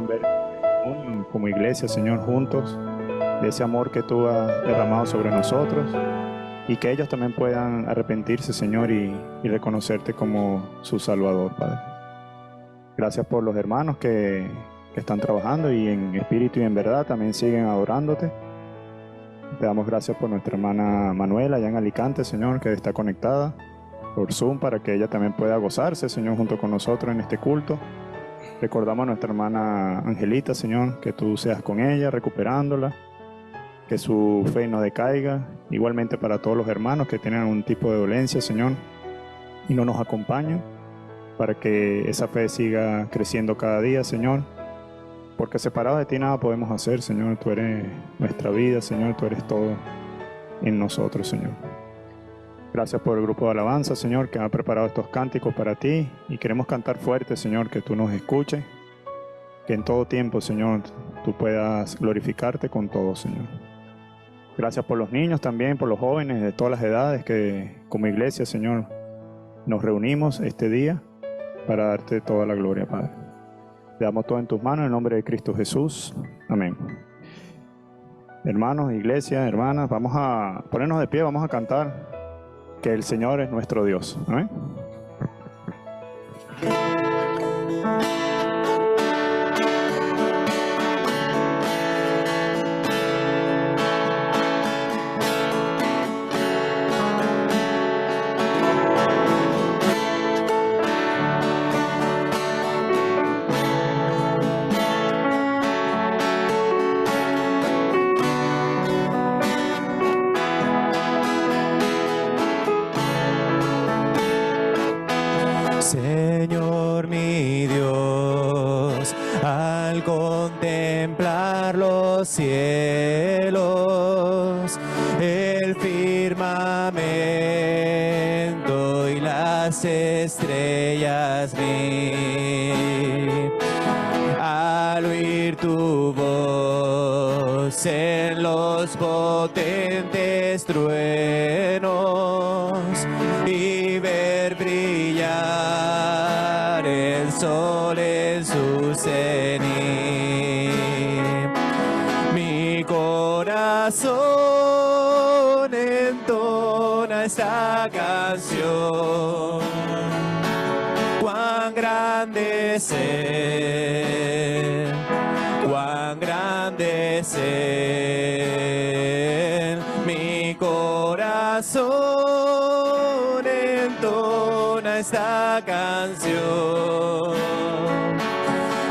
puedan ver como iglesia, Señor, juntos, de ese amor que tú has derramado sobre nosotros, y que ellos también puedan arrepentirse, Señor, y reconocerte como su Salvador, Padre. Gracias por los hermanos que están trabajando y en espíritu y en verdad también siguen adorándote. Te damos gracias por nuestra hermana Manuela allá en Alicante, Señor, que está conectada por Zoom para que ella también pueda gozarse, Señor, junto con nosotros en este culto. Recordamos a nuestra hermana Angelita, Señor, que tú seas con ella, recuperándola, que su fe no decaiga. Igualmente para todos los hermanos que tienen algún tipo de dolencia, Señor, y no nos acompañan, para que esa fe siga creciendo cada día, Señor. Porque separados de ti nada podemos hacer, Señor. Tú eres nuestra vida, Señor. Tú eres todo en nosotros, Señor. Gracias por el grupo de alabanza, Señor, que ha preparado estos cánticos para ti. Y queremos cantar fuerte, Señor, que tú nos escuches. Que en todo tiempo, Señor, tú puedas glorificarte con todo, Señor. Gracias por los niños también, por los jóvenes de todas las edades que como iglesia, Señor, nos reunimos este día para darte toda la gloria, Padre. Te damos todo en tus manos en el nombre de Cristo Jesús. Amén. Hermanos, iglesia, hermanas, vamos a ponernos de pie, vamos a cantar que el Señor es nuestro Dios. Amén. Señor mi Dios, al contemplar los cielos, el firmamento y las estrellas vi, al oír tu voz en los potentes truenos y ver brillar el sol en su cenit, mi corazón entona esta canción. Cuán grande es Él, cuán grande es Él, mi corazón entona esta canción.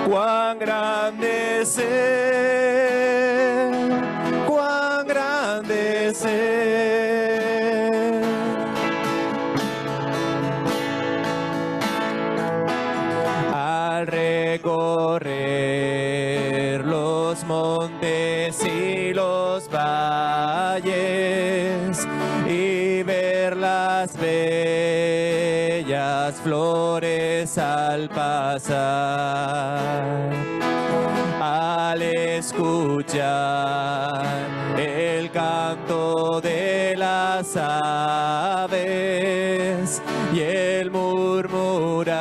Cuán grande es Él, cuán grande es Él. Al recorrer los montes y los valles y ver las bellas flores al pasar, al escuchar el canto de las aves y el murmurar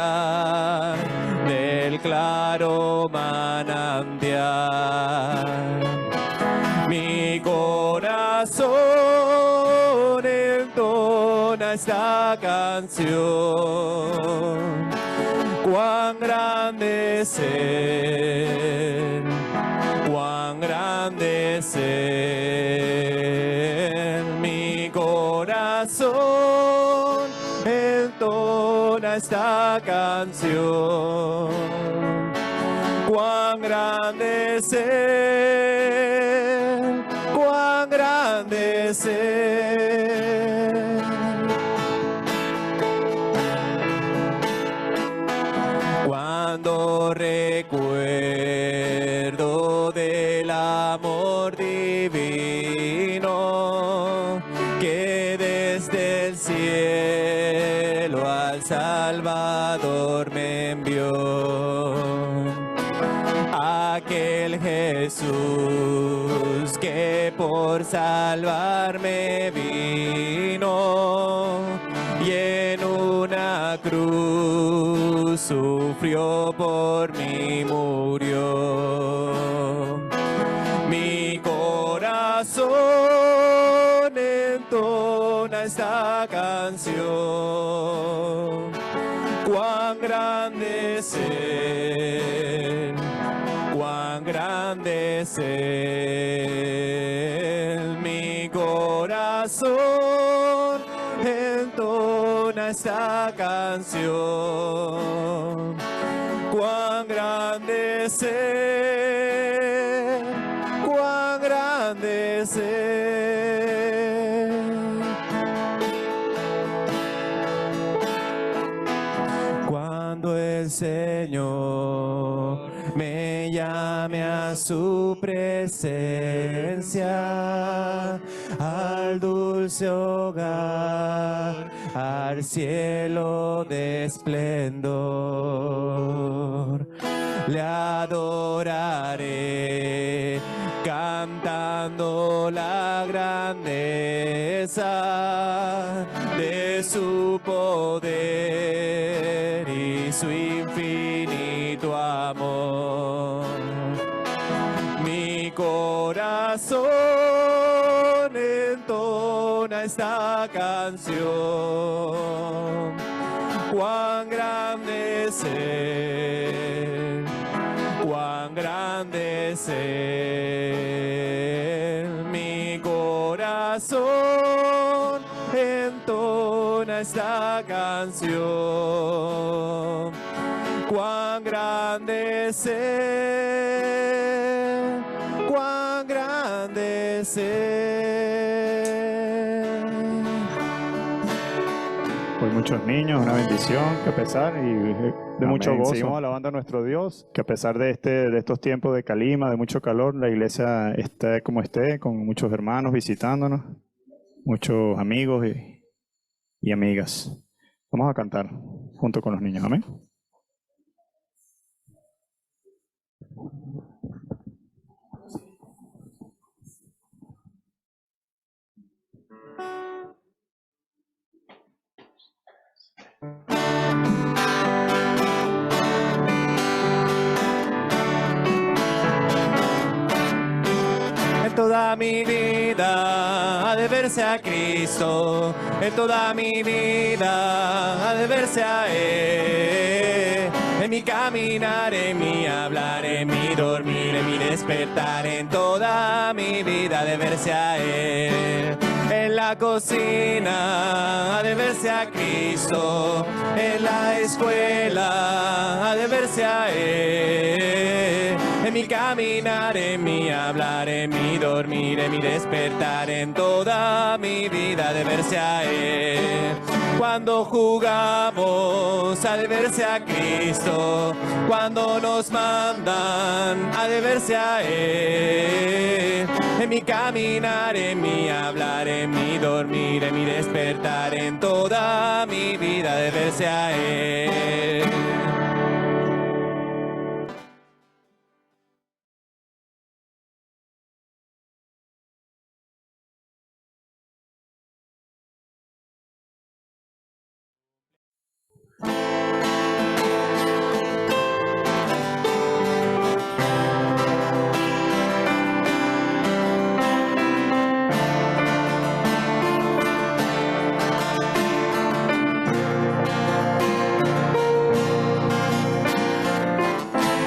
del claro manantial, mi corazón entona esta canción. Cuán grande es Él, cuán grande es Él, mi corazón entona esta canción. Cuán grande es Él, cuán grande es Él. Cuando recuerdo del amor divino que desde el cielo al Salvador me envió, aquel Jesús que por salvarme vino y en una cruz sufrió por mí, murió. entona esta canción. Cuán grande es Él, cuán grande es Él. Mi corazón entona esta canción. Cuán grande es Él, cuán grande es Él. Cuando el Señor me llame a su presencia, al dulce hogar, al cielo de esplendor, le adoraré cantando la grandeza de su poder y su infinito amor. Mi corazón entona esta canción. Cuán grande es Él, cuán grande es Él. Mi corazón entona esta canción. Cuán grande es Él, cuán grande es Él. Hoy muchos niños, una bendición que a pesar de mucho gozo seguimos alabando a nuestro Dios, que a pesar de estos tiempos de calima, de mucho calor, la iglesia esté como esté, con muchos hermanos visitándonos, muchos amigos y amigas. Vamos a cantar junto con los niños, amén. En toda mi vida ha de verse a Cristo, en toda mi vida ha de verse a Él. En mi caminar, en mi hablar, en mi dormir, en mi despertar, en toda mi vida ha de verse a Él. En la cocina ha de verse a Cristo, en la escuela ha de verse a Él. En mi caminar, en mi hablar, en mi dormir, en mi despertar, en toda mi vida ha de verse a Él. Cuando jugamos ha de verse a Cristo, cuando nos mandan ha de verse a Él. En mi caminar, en mi hablar, en mi dormir, en mi despertar, en toda mi vida ha de verse a Él.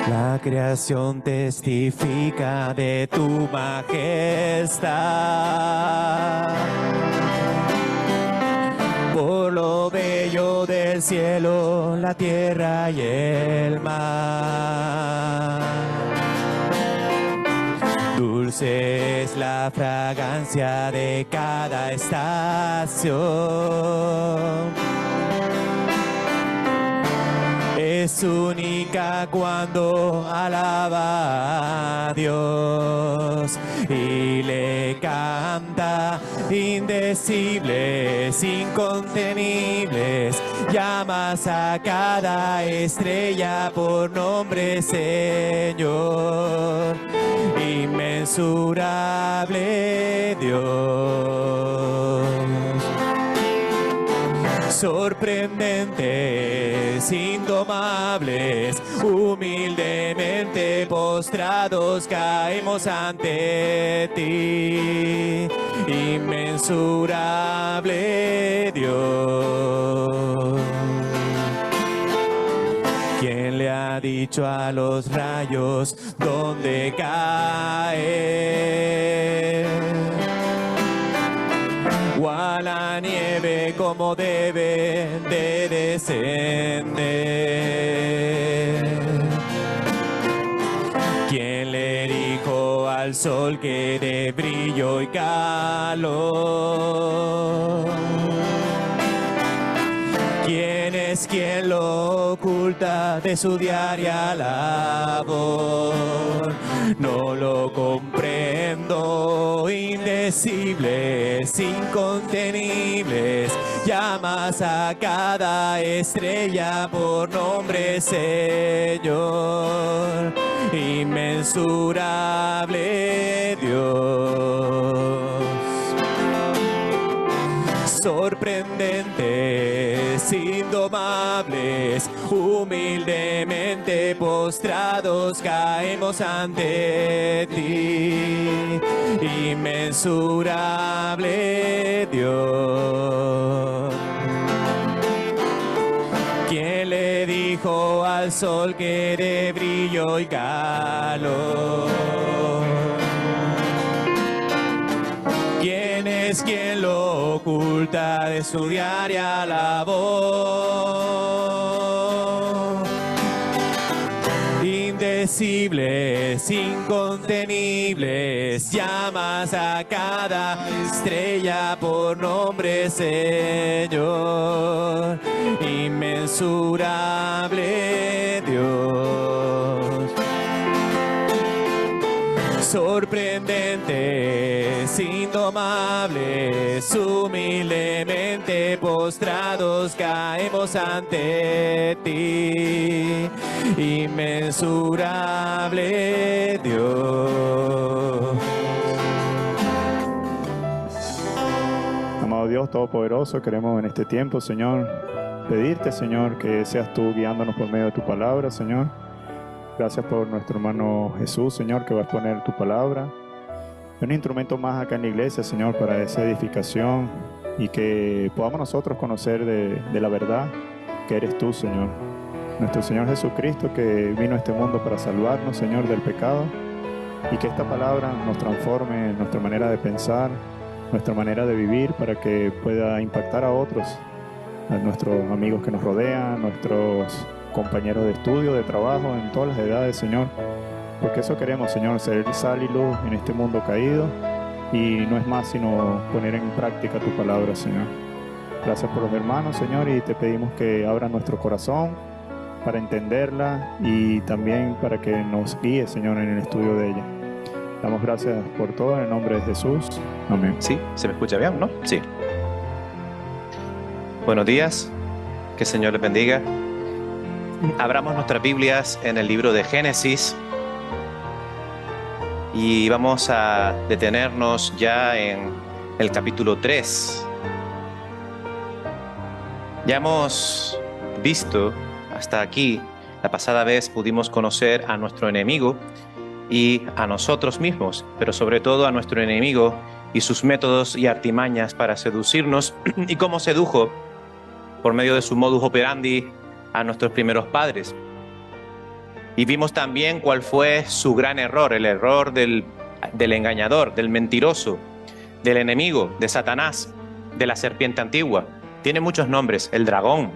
La creación testifica de tu majestad. Por lo bello del cielo, la tierra y el mar. Dulce es la fragancia de cada estación. Es única cuando alaba a Dios y le canta indecibles, incontenibles. Llamas a cada estrella por nombre, Señor. Inmensurable Dios. sorprendentes, indomables, humildemente postrados caemos ante ti, inmensurable Dios. ¿Quién le ha dicho a los rayos dónde caer? O a la nieve como debe de descender. ¿Quién le dijo al sol que de brillo y calor? ¿Quién es quien lo oculta de su diaria labor? No lo comprendo, indecibles, incontenibles, llamas a cada estrella por nombre, Señor, inmensurable Dios. Sorprendentes, indomables, humildemente postrados caemos ante ti, inmensurable Dios. ¿Quién le dijo al sol que de brillo y calor? ¿Quién es quien lo oculta de su diaria labor? Indecibles, incontenibles, llamas a cada estrella por nombre, Señor, inmensurable Dios. Sorprendentes, indomables, humildemente postrados caemos ante ti, inmensurable Dios. Amado Dios Todopoderoso, queremos en este tiempo, Señor, pedirte, Señor, que seas tú guiándonos por medio de tu palabra, Señor. Gracias por nuestro hermano Jesús, Señor, que va a exponer tu palabra. Un instrumento más acá en la iglesia, Señor, para esa edificación y que podamos nosotros conocer de la verdad que eres tú, Señor. Nuestro Señor Jesucristo, que vino a este mundo para salvarnos, Señor, del pecado, y que esta palabra nos transforme en nuestra manera de pensar, nuestra manera de vivir, para que pueda impactar a otros, a nuestros amigos que nos rodean, nuestros compañeros de estudio, de trabajo, en todas las edades, Señor. Porque eso queremos, Señor, ser sal y luz en este mundo caído, y no es más sino poner en práctica tu palabra, Señor. Gracias por los hermanos, Señor, y te pedimos que abra nuestro corazón para entenderla y también para que nos guíe, Señor, en el estudio de ella. Damos gracias por todo en el nombre de Jesús. Amén. Sí, se me escucha bien, ¿no? Sí. Buenos días, que el Señor les bendiga. Abramos nuestras Biblias en el libro de Génesis y vamos a detenernos ya en el capítulo 3. Ya hemos visto hasta aquí, la pasada vez pudimos conocer a nuestro enemigo y a nosotros mismos, pero sobre todo a nuestro enemigo y sus métodos y artimañas para seducirnos y cómo sedujo por medio de su modus operandi a nuestros primeros padres. Y vimos también cuál fue su gran error, el error del engañador, del mentiroso, del enemigo, de Satanás, de la serpiente antigua. Tiene muchos nombres, el dragón.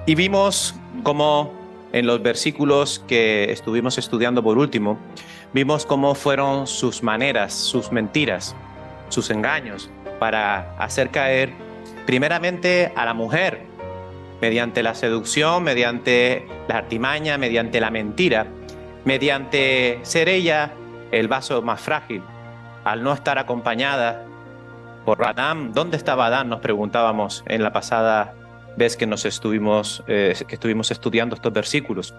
Y vimos cómo en los versículos que estuvimos estudiando por último, vimos cómo fueron sus maneras, sus mentiras, sus engaños para hacer caer primeramente a la mujer, mediante la seducción, mediante la artimaña, mediante la mentira, mediante ser ella el vaso más frágil, al no estar acompañada por Adán. ¿Dónde estaba Adán?, nos preguntábamos en la pasada vez que estuvimos estudiando estos versículos.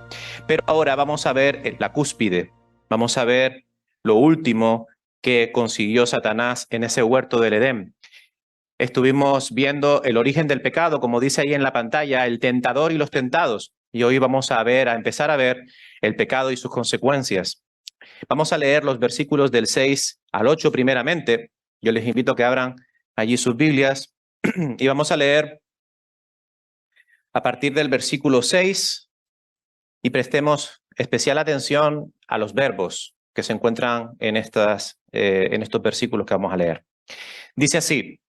Pero ahora vamos a ver la cúspide, vamos a ver lo último que consiguió Satanás en ese huerto del Edén. Estuvimos viendo el origen del pecado, como dice ahí en la pantalla, el tentador y los tentados. Y hoy vamos a empezar a ver el pecado y sus consecuencias. Vamos a leer los versículos del 6 al 8 primeramente. Yo les invito a que abran allí sus Biblias y vamos a leer a partir del versículo 6 y prestemos especial atención a los verbos que se encuentran en estos versículos que vamos a leer. Dice así: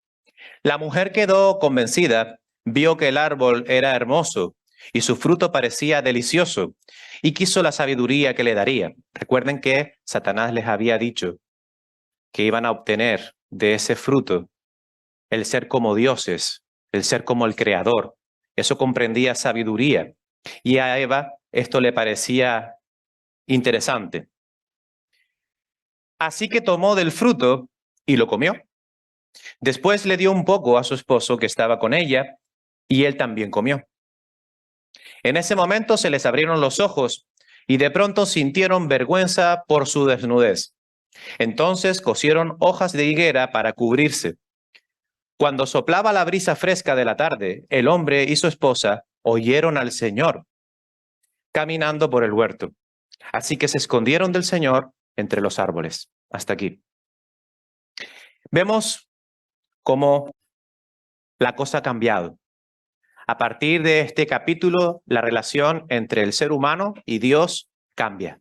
la mujer quedó convencida, vio que el árbol era hermoso y su fruto parecía delicioso, y quiso la sabiduría que le daría. Recuerden que Satanás les había dicho que iban a obtener de ese fruto el ser como dioses, el ser como el creador. Eso comprendía sabiduría. Y a Eva esto le parecía interesante. Así que tomó del fruto y lo comió. Después le dio un poco a su esposo que estaba con ella, y él también comió. En ese momento se les abrieron los ojos y de pronto sintieron vergüenza por su desnudez. Entonces cosieron hojas de higuera para cubrirse. Cuando soplaba la brisa fresca de la tarde, el hombre y su esposa oyeron al Señor caminando por el huerto. Así que se escondieron del Señor entre los árboles. Hasta aquí. Vemos cómo la cosa ha cambiado. A partir de este capítulo, la relación entre el ser humano y Dios cambia.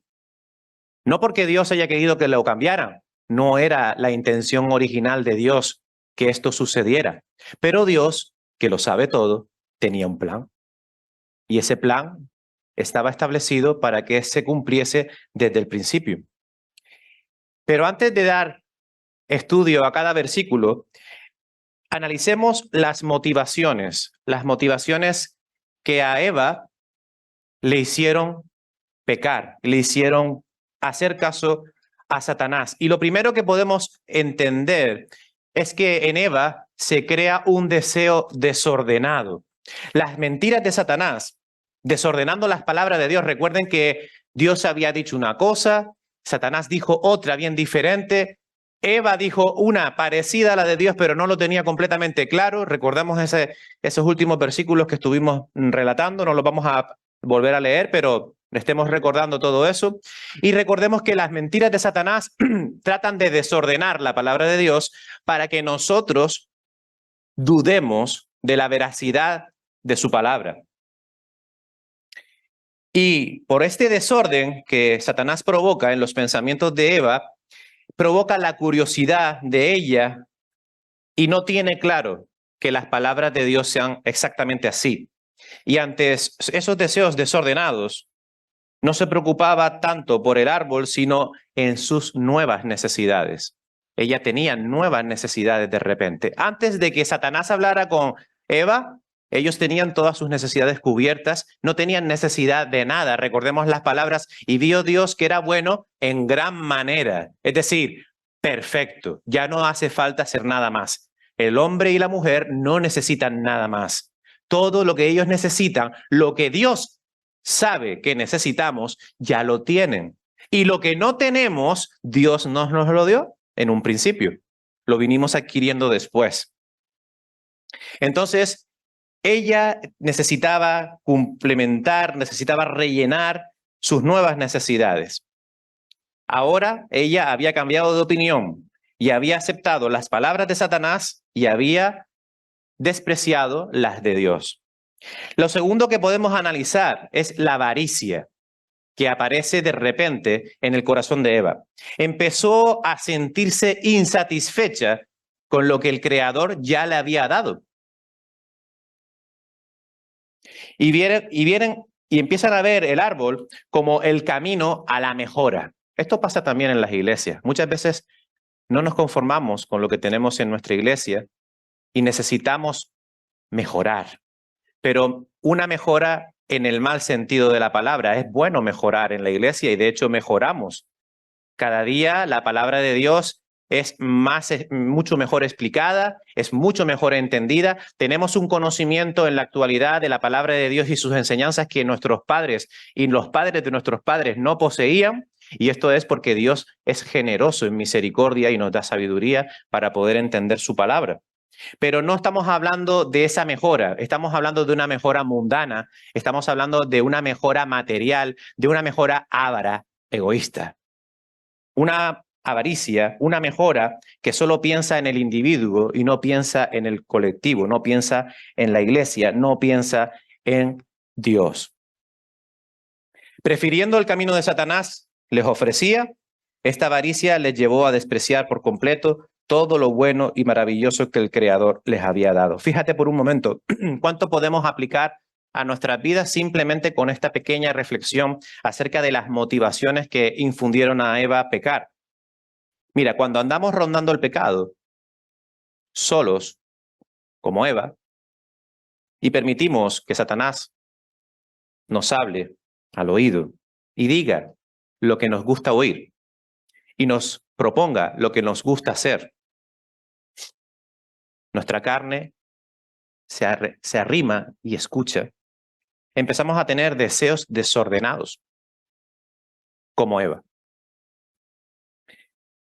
No porque Dios haya querido que lo cambiaran, no era la intención original de Dios que esto sucediera. Pero Dios, que lo sabe todo, tenía un plan. Y ese plan estaba establecido para que se cumpliese desde el principio. Pero antes de dar estudio a cada versículo, analicemos las motivaciones que a Eva le hicieron pecar, le hicieron hacer caso a Satanás. Y lo primero que podemos entender es que en Eva se crea un deseo desordenado. Las mentiras de Satanás, desordenando las palabras de Dios. Recuerden que Dios había dicho una cosa, Satanás dijo otra bien diferente. Eva dijo una parecida a la de Dios, pero no lo tenía completamente claro. Recordamos esos últimos versículos que estuvimos relatando, no los vamos a volver a leer, pero estemos recordando todo eso. Y recordemos que las mentiras de Satanás tratan de desordenar la palabra de Dios para que nosotros dudemos de la veracidad de su palabra. Y por este desorden que Satanás provoca en los pensamientos de Eva, provoca la curiosidad de ella y no tiene claro que las palabras de Dios sean exactamente así. Y ante esos deseos desordenados, no se preocupaba tanto por el árbol, sino en sus nuevas necesidades. Ella tenía nuevas necesidades de repente. Antes de que Satanás hablara con Eva, ellos tenían todas sus necesidades cubiertas, no tenían necesidad de nada. Recordemos las palabras: y vio Dios que era bueno en gran manera. Es decir, perfecto, ya no hace falta hacer nada más. El hombre y la mujer no necesitan nada más. Todo lo que ellos necesitan, lo que Dios sabe que necesitamos, ya lo tienen. Y lo que no tenemos, Dios no nos lo dio en un principio. Lo vinimos adquiriendo después. Entonces, ella necesitaba complementar, necesitaba rellenar sus nuevas necesidades. Ahora ella había cambiado de opinión y había aceptado las palabras de Satanás y había despreciado las de Dios. Lo segundo que podemos analizar es la avaricia que aparece de repente en el corazón de Eva. Empezó a sentirse insatisfecha con lo que el Creador ya le había dado. Y empiezan a ver el árbol como el camino a la mejora. Esto pasa también en las iglesias. Muchas veces no nos conformamos con lo que tenemos en nuestra iglesia y necesitamos mejorar. Pero una mejora en el mal sentido de la palabra. Es bueno mejorar en la iglesia y de hecho mejoramos. Cada día la palabra de Dios es mucho mejor explicada, es mucho mejor entendida. Tenemos un conocimiento en la actualidad de la palabra de Dios y sus enseñanzas que nuestros padres y los padres de nuestros padres no poseían. Y esto es porque Dios es generoso en misericordia y nos da sabiduría para poder entender su palabra. Pero no estamos hablando de esa mejora, estamos hablando de una mejora mundana, estamos hablando de una mejora material, de una mejora avara, egoísta. Una avaricia, una mejora que solo piensa en el individuo y no piensa en el colectivo, no piensa en la iglesia, no piensa en Dios. Prefiriendo el camino de Satanás, les ofrecía, esta avaricia les llevó a despreciar por completo todo lo bueno y maravilloso que el Creador les había dado. Fíjate por un momento, ¿cuánto podemos aplicar a nuestras vidas simplemente con esta pequeña reflexión acerca de las motivaciones que infundieron a Eva a pecar? Mira, cuando andamos rondando el pecado, solos, como Eva, y permitimos que Satanás nos hable al oído y diga lo que nos gusta oír y nos proponga lo que nos gusta hacer, nuestra carne se arrima y escucha. Empezamos a tener deseos desordenados, como Eva.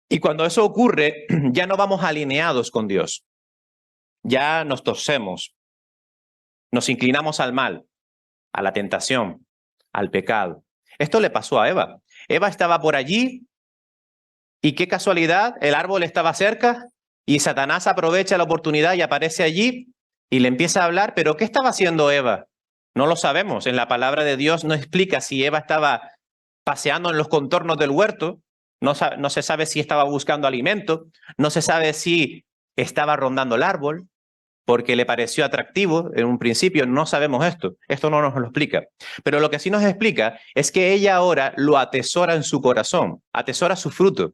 Y cuando eso ocurre, ya no vamos alineados con Dios. Ya nos torcemos, nos inclinamos al mal, a la tentación, al pecado. Esto le pasó a Eva. Eva estaba por allí y qué casualidad, el árbol estaba cerca y Satanás aprovecha la oportunidad y aparece allí y le empieza a hablar. ¿Pero qué estaba haciendo Eva? No lo sabemos. En la palabra de Dios no explica si Eva estaba paseando en los contornos del huerto, no se sabe si estaba buscando alimento, no se sabe si estaba rondando el árbol porque le pareció atractivo en un principio. No sabemos esto. Esto no nos lo explica. Pero lo que sí nos explica es que ella ahora lo atesora en su corazón, atesora su fruto,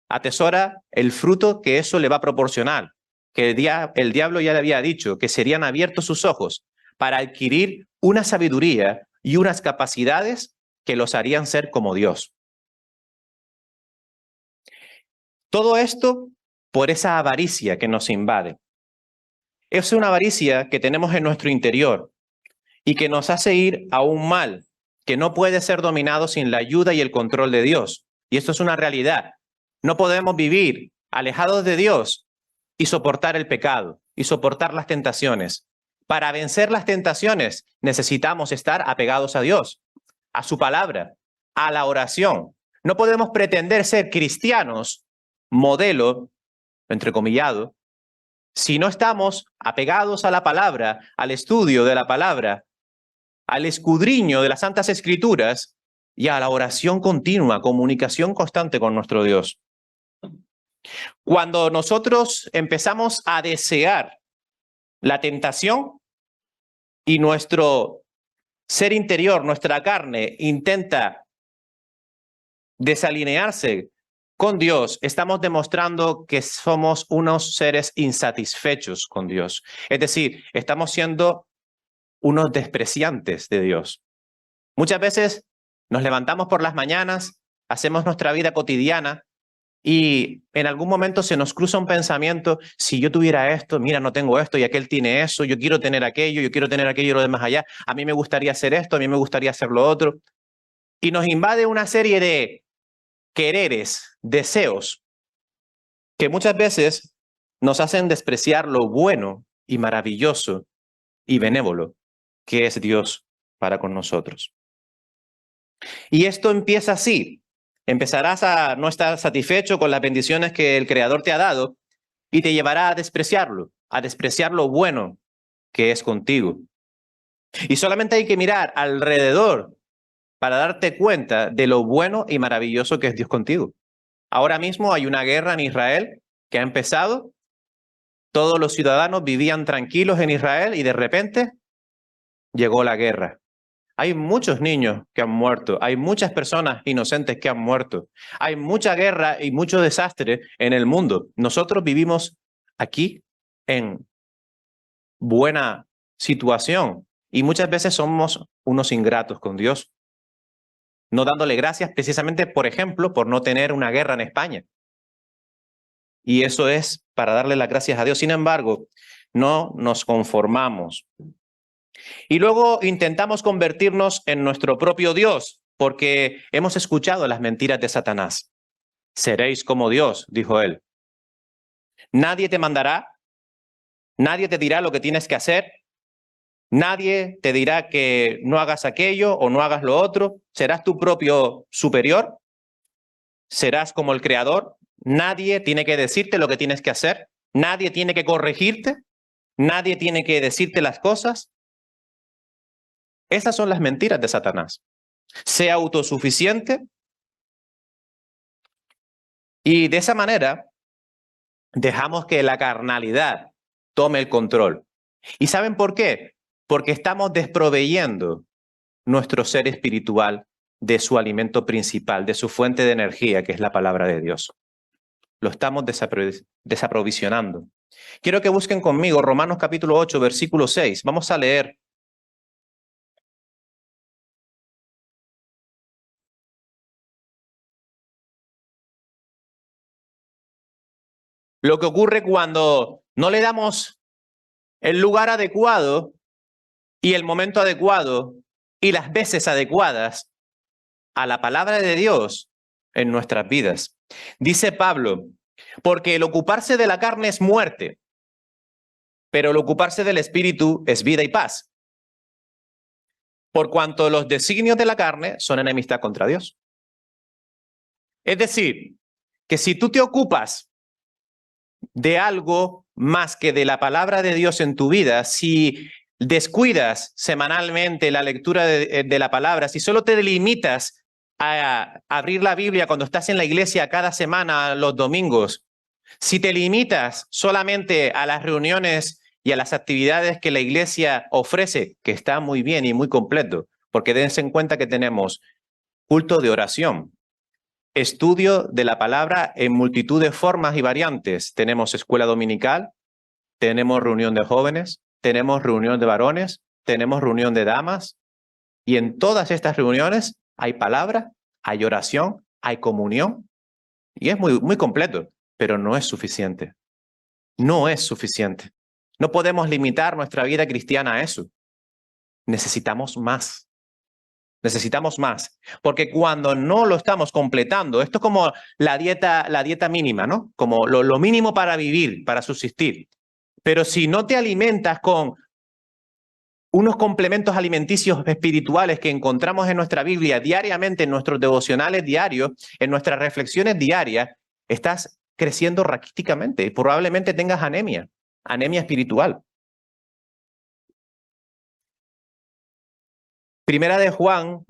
atesora el fruto que eso le va a proporcionar, que el diablo ya le había dicho que serían abiertos sus ojos para adquirir una sabiduría y unas capacidades que los harían ser como Dios. Todo esto por esa avaricia que nos invade. Es una avaricia que tenemos en nuestro interior y que nos hace ir a un mal que no puede ser dominado sin la ayuda y el control de Dios. Y esto es una realidad. No podemos vivir alejados de Dios y soportar el pecado y soportar las tentaciones. Para vencer las tentaciones necesitamos estar apegados a Dios, a su palabra, a la oración. No podemos pretender ser cristianos, modelo, entrecomillado, si no estamos apegados a la palabra, al estudio de la palabra, al escudriño de las Santas Escrituras y a la oración continua, comunicación constante con nuestro Dios. Cuando nosotros empezamos a desear la tentación y nuestro ser interior, nuestra carne, intenta desalinearse con Dios, estamos demostrando que somos unos seres insatisfechos con Dios. Es decir, estamos siendo unos despreciantes de Dios. Muchas veces nos levantamos por las mañanas, hacemos nuestra vida cotidiana y en algún momento se nos cruza un pensamiento: si yo tuviera esto, mira, no tengo esto y aquel tiene eso, yo quiero tener aquello y lo demás allá, a mí me gustaría hacer esto, a mí me gustaría hacer lo otro. Y nos invade una serie de quereres, deseos, que muchas veces nos hacen despreciar lo bueno y maravilloso y benévolo que es Dios para con nosotros. Y esto empieza así. Empezarás a no estar satisfecho con las bendiciones que el Creador te ha dado y te llevará a despreciar lo bueno que es contigo. Y solamente hay que mirar alrededor para darte cuenta de lo bueno y maravilloso que es Dios contigo. Ahora mismo hay una guerra en Israel que ha empezado. Todos los ciudadanos vivían tranquilos en Israel y de repente llegó la guerra. Hay muchos niños que han muerto, hay muchas personas inocentes que han muerto, hay mucha guerra y mucho desastre en el mundo. Nosotros vivimos aquí en buena situación y muchas veces somos unos ingratos con Dios, no dándole gracias precisamente, por ejemplo, por no tener una guerra en España. Y eso es para darle las gracias a Dios. Sin embargo, no nos conformamos. Y luego intentamos convertirnos en nuestro propio Dios, porque hemos escuchado las mentiras de Satanás. Seréis como Dios, dijo él. Nadie te mandará Nadie te dirá lo que tienes que hacer. Nadie te dirá que no hagas aquello o no hagas lo otro. Serás tu propio superior. Serás como el creador. Nadie tiene que decirte lo que tienes que hacer. Nadie tiene que corregirte. Nadie tiene que decirte las cosas. Esas son las mentiras de Satanás. Sea autosuficiente y de esa manera dejamos que la carnalidad tome el control. ¿Y saben por qué? Porque estamos desproveyendo nuestro ser espiritual de su alimento principal, de su fuente de energía, que es la palabra de Dios. Lo estamos desaprovisionando. Quiero que busquen conmigo Romanos capítulo 8, versículo 6. Vamos a leer. Lo que ocurre cuando no le damos el lugar adecuado y el momento adecuado y las veces adecuadas a la palabra de Dios en nuestras vidas. Dice Pablo, porque el ocuparse de la carne es muerte, pero el ocuparse del espíritu es vida y paz. Por cuanto los designios de la carne son enemistad contra Dios. Es decir, que si tú te ocupas de algo más que de la palabra de Dios en tu vida, si descuidas semanalmente la lectura de la palabra, si solo te limitas a abrir la Biblia cuando estás en la iglesia cada semana, los domingos, si te limitas solamente a las reuniones y a las actividades que la iglesia ofrece, que está muy bien y muy completo, porque dense en cuenta que tenemos culto de oración, estudio de la palabra en multitud de formas y variantes. Tenemos escuela dominical, tenemos reunión de jóvenes, tenemos reunión de varones, tenemos reunión de damas, y en todas estas reuniones hay palabra, hay oración, hay comunión, y es muy, muy completo, pero no es suficiente. No es suficiente. No podemos limitar nuestra vida cristiana a eso. Necesitamos más. Necesitamos más, porque cuando no lo estamos completando, esto es como la dieta mínima, ¿no? Como lo mínimo para vivir, para subsistir. Pero si no te alimentas con unos complementos alimenticios espirituales que encontramos en nuestra Biblia diariamente, en nuestros devocionales diarios, en nuestras reflexiones diarias, estás creciendo raquíticamente y probablemente tengas anemia espiritual. Primera de Juan,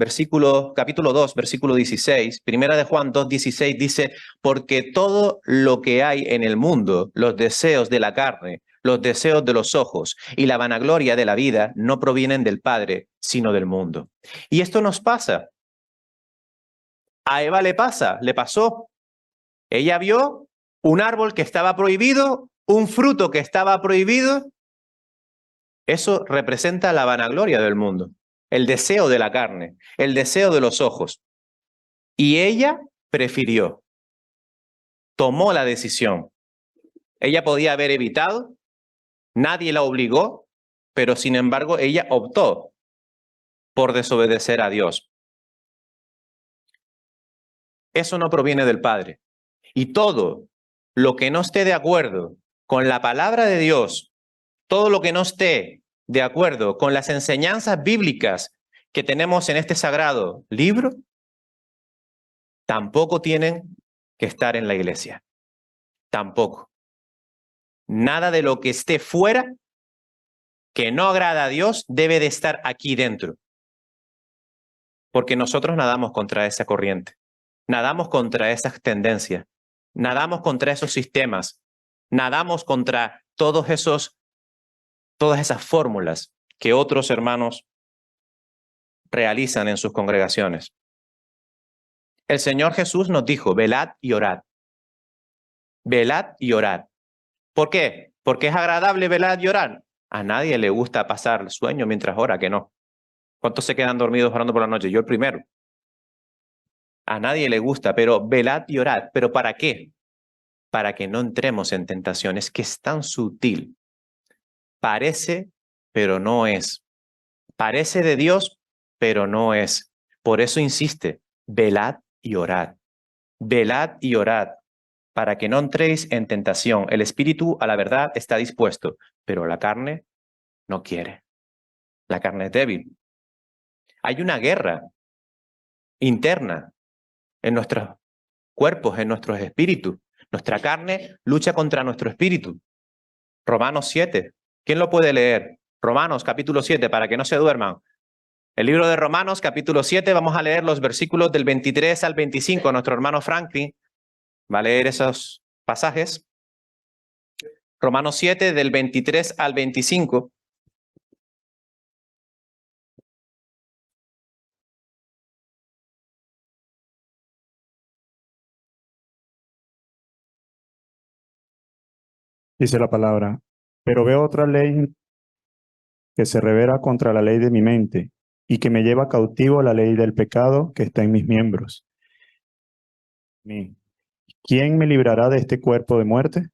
capítulo 2, versículo 16, Primera de Juan 2:16 dice, porque todo lo que hay en el mundo, los deseos de la carne, los deseos de los ojos y la vanagloria de la vida no provienen del Padre, sino del mundo. Y esto nos pasa. A Eva le pasó. Ella vio un árbol que estaba prohibido, un fruto que estaba prohibido. Eso representa la vanagloria del mundo. El deseo de la carne, el deseo de los ojos. Y ella prefirió, tomó la decisión. Ella podía haber evitado, nadie la obligó, pero sin embargo ella optó por desobedecer a Dios. Eso no proviene del Padre. Y todo lo que no esté de acuerdo con la palabra de Dios, todo lo que no esté de acuerdo con las enseñanzas bíblicas que tenemos en este sagrado libro, tampoco tienen que estar en la iglesia. Tampoco. Nada de lo que esté fuera, que no agrada a Dios, debe de estar aquí dentro. Porque nosotros nadamos contra esa corriente. Nadamos contra esas tendencias. Nadamos contra esos sistemas. Nadamos contra todas esas fórmulas que otros hermanos realizan en sus congregaciones. El Señor Jesús nos dijo, velad y orad. Velad y orad. ¿Por qué? Porque es agradable velar y orar. A nadie le gusta pasar el sueño mientras ora, que no. ¿Cuántos se quedan dormidos orando por la noche? Yo el primero. A nadie le gusta, pero velad y orad. ¿Pero para qué? Para que no entremos en tentaciones, que es tan sutil. Parece, pero no es. Parece de Dios, pero no es. Por eso insiste, velad y orad. Velad y orad. para que no entréis en tentación. El espíritu a la verdad está dispuesto, pero la carne no quiere. La carne es débil. Hay una guerra interna en nuestros cuerpos, en nuestros espíritus. Nuestra carne lucha contra nuestro espíritu. Romanos 7. ¿Quién lo puede leer? Romanos capítulo 7, para que no se duerman. El libro de Romanos capítulo 7, vamos a leer los versículos del 23 al 25. Nuestro hermano Franklin va a leer esos pasajes. Romanos 7, del 23 al 25. Dice la palabra, pero veo otra ley que se revela contra la ley de mi mente y que me lleva cautivo a la ley del pecado que está en mis miembros. ¿Quién me librará de este cuerpo de muerte?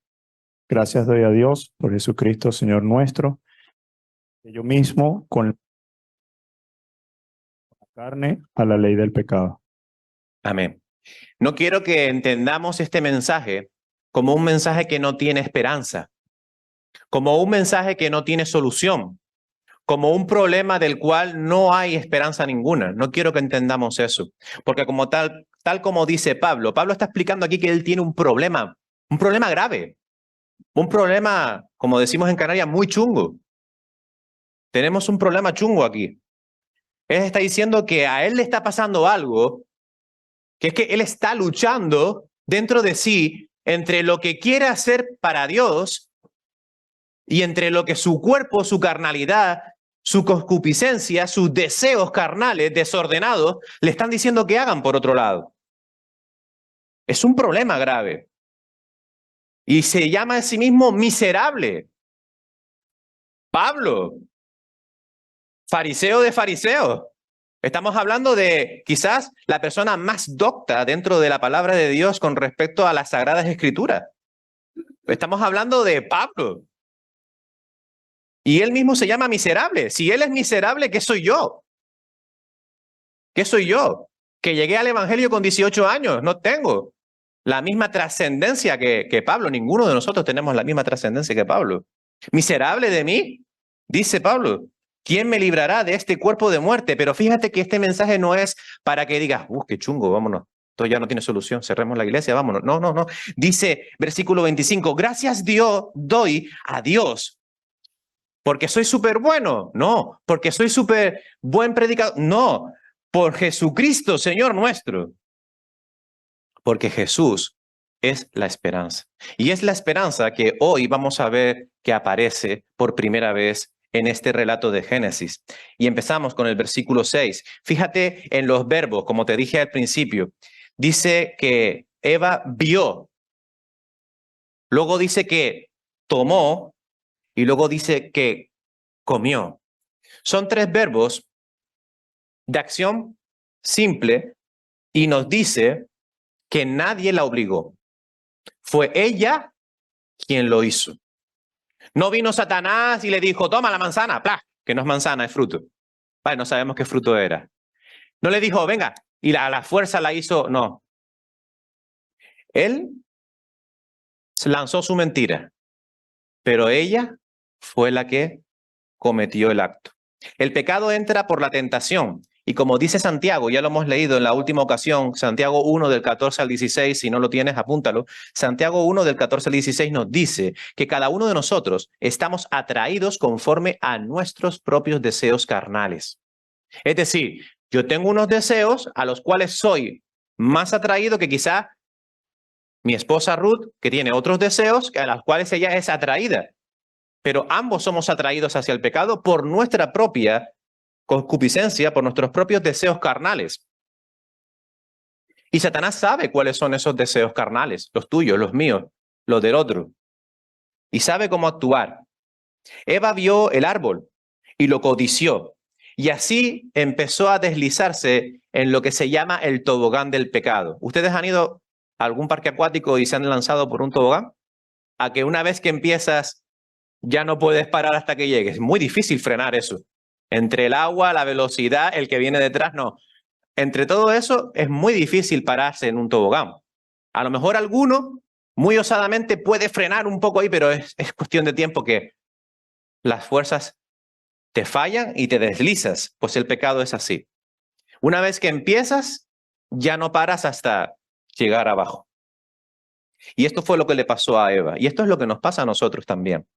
Gracias doy a Dios por Jesucristo, Señor nuestro, que yo mismo con la carne a la ley del pecado. Amén. No quiero que entendamos este mensaje como un mensaje que no tiene esperanza, como un mensaje que no tiene solución, como un problema del cual no hay esperanza ninguna. No quiero que entendamos eso, porque como tal como dice Pablo, Pablo está explicando aquí que él tiene un problema grave, un problema, como decimos en Canarias, muy chungo. Tenemos un problema chungo aquí. Él está diciendo que a él le está pasando algo, que es que él está luchando dentro de sí entre lo que quiere hacer para Dios y entre lo que su cuerpo, su carnalidad, su concupiscencia, sus deseos carnales desordenados le están diciendo que hagan por otro lado. Es un problema grave. Y se llama a sí mismo miserable. Pablo, fariseo de fariseos. Estamos hablando de quizás la persona más docta dentro de la palabra de Dios con respecto a las Sagradas Escrituras. Estamos hablando de Pablo. Y él mismo se llama miserable. Si él es miserable, ¿qué soy yo? ¿Qué soy yo? Que llegué al Evangelio con 18 años. No tengo la misma trascendencia que Pablo. Ninguno de nosotros tenemos la misma trascendencia que Pablo. Miserable de mí, dice Pablo. ¿Quién me librará de este cuerpo de muerte? Pero fíjate que este mensaje no es para que digas, qué chungo, vámonos. Esto ya no tiene solución, cerremos la iglesia, vámonos. No, no, no. Dice, versículo 25, gracias doy a Dios. ¿Porque soy súper bueno? No. ¿Porque soy súper buen predicador? No. Por Jesucristo, Señor nuestro. Porque Jesús es la esperanza. Y es la esperanza que hoy vamos a ver que aparece por primera vez en este relato de Génesis. Y empezamos con el versículo 6. Fíjate en los verbos, como te dije al principio. Dice que Eva vio. Luego dice que tomó. Y luego dice que comió. Son tres verbos de acción simple y nos dice que nadie la obligó. Fue ella quien lo hizo. No vino Satanás y le dijo, toma la manzana, ¡plá! Que no es manzana, es fruto. Vale, no sabemos qué fruto era. No le dijo, venga, y a la fuerza la hizo, no. Él lanzó su mentira, pero ella fue la que cometió el acto. El pecado entra por la tentación. Y como dice Santiago, ya lo hemos leído en la última ocasión, Santiago 1 del 14 al 16, si no lo tienes, apúntalo. Santiago 1 del 14 al 16 nos dice que cada uno de nosotros estamos atraídos conforme a nuestros propios deseos carnales. Es decir, yo tengo unos deseos a los cuales soy más atraído que quizá mi esposa Ruth, que tiene otros deseos a los cuales ella es atraída. Pero ambos somos atraídos hacia el pecado por nuestra propia concupiscencia, por nuestros propios deseos carnales. Y Satanás sabe cuáles son esos deseos carnales, los tuyos, los míos, los del otro. Y sabe cómo actuar. Eva vio el árbol y lo codició. Y así empezó a deslizarse en lo que se llama el tobogán del pecado. ¿Ustedes han ido a algún parque acuático y se han lanzado por un tobogán? A que una vez que empiezas ya no puedes parar hasta que llegues. Es muy difícil frenar eso. Entre el agua, la velocidad, el que viene detrás, no. Entre todo eso es muy difícil pararse en un tobogán. A lo mejor alguno muy osadamente puede frenar un poco ahí, pero es cuestión de tiempo que las fuerzas te fallan y te deslizas, pues el pecado es así. Una vez que empiezas, ya no paras hasta llegar abajo. Y esto fue lo que le pasó a Eva, y esto es lo que nos pasa a nosotros también.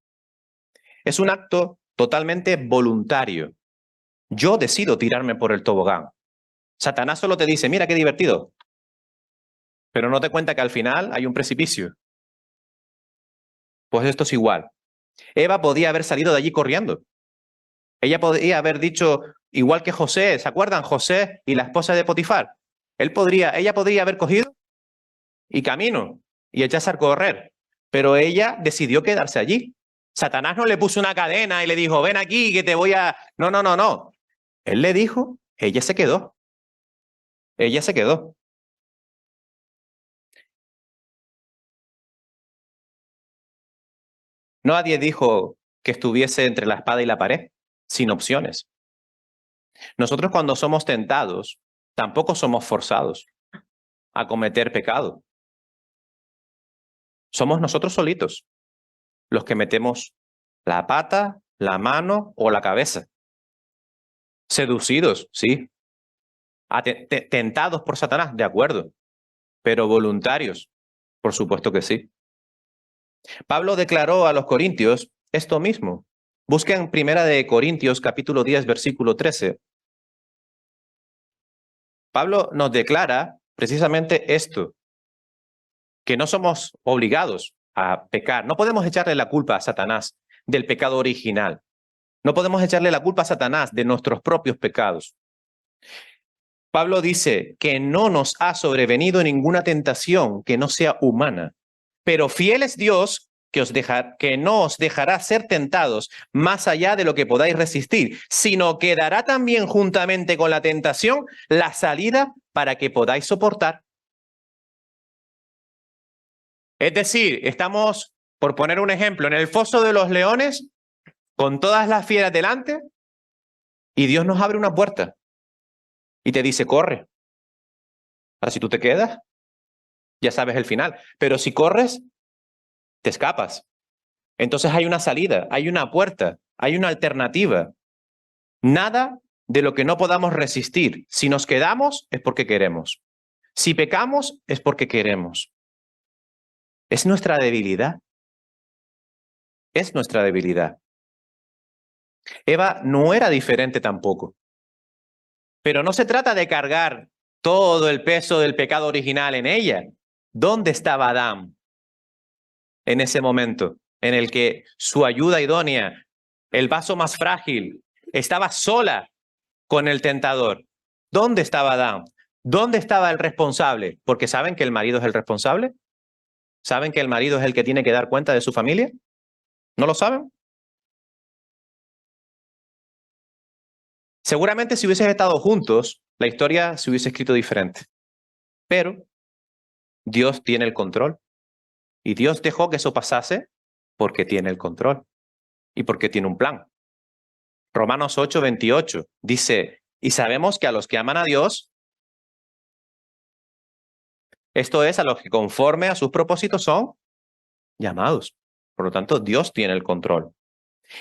Es un acto totalmente voluntario. Yo decido tirarme por el tobogán. Satanás solo te dice, mira qué divertido, pero no te cuenta que al final hay un precipicio. Pues esto es igual. Eva podía haber salido de allí corriendo. Ella podía haber dicho, igual que José, ¿se acuerdan? José y la esposa de Potifar. Ella podría haber cogido y camino y echarse a correr, pero ella decidió quedarse allí. Satanás no le puso una cadena y le dijo, ven aquí que te voy a... No, no, no, no. Él le dijo, ella se quedó. Ella se quedó. Nadie dijo que estuviese entre la espada y la pared, sin opciones. Nosotros cuando somos tentados, tampoco somos forzados a cometer pecado. Somos nosotros solitos los que metemos la pata, la mano o la cabeza. Seducidos, sí. Tentados por Satanás, de acuerdo. Pero voluntarios, por supuesto que sí. Pablo declaró a los corintios esto mismo. Busquen 1 de Corintios capítulo 10, versículo 13. Pablo nos declara precisamente esto, que no somos obligados a pecar. No podemos echarle la culpa a Satanás del pecado original. No podemos echarle la culpa a Satanás de nuestros propios pecados. Pablo dice que no nos ha sobrevenido ninguna tentación que no sea humana, pero fiel es Dios que no os dejará ser tentados más allá de lo que podáis resistir, sino que dará también juntamente con la tentación la salida para que podáis soportar. Es decir, estamos, por poner un ejemplo, en el foso de los leones, con todas las fieras delante, y Dios nos abre una puerta y te dice, corre. Ahora, si tú te quedas, ya sabes el final. Pero si corres, te escapas. Entonces hay una salida, hay una puerta, hay una alternativa. Nada de lo que no podamos resistir. Si nos quedamos, es porque queremos. Si pecamos, es porque queremos. Es nuestra debilidad. Es nuestra debilidad. Eva no era diferente tampoco. Pero no se trata de cargar todo el peso del pecado original en ella. ¿Dónde estaba Adán en ese momento en el que su ayuda idónea, el vaso más frágil, estaba sola con el tentador? ¿Dónde estaba Adán? ¿Dónde estaba el responsable? Porque ¿saben que el marido es el responsable? ¿Saben que el marido es el que tiene que dar cuenta de su familia? ¿No lo saben? Seguramente si hubiesen estado juntos, la historia se hubiese escrito diferente. Pero Dios tiene el control. Y Dios dejó que eso pasase porque tiene el control y porque tiene un plan. Romanos 8:28 dice, y sabemos que a los que aman a Dios, esto es, a los que conforme a sus propósitos son llamados. Por lo tanto, Dios tiene el control.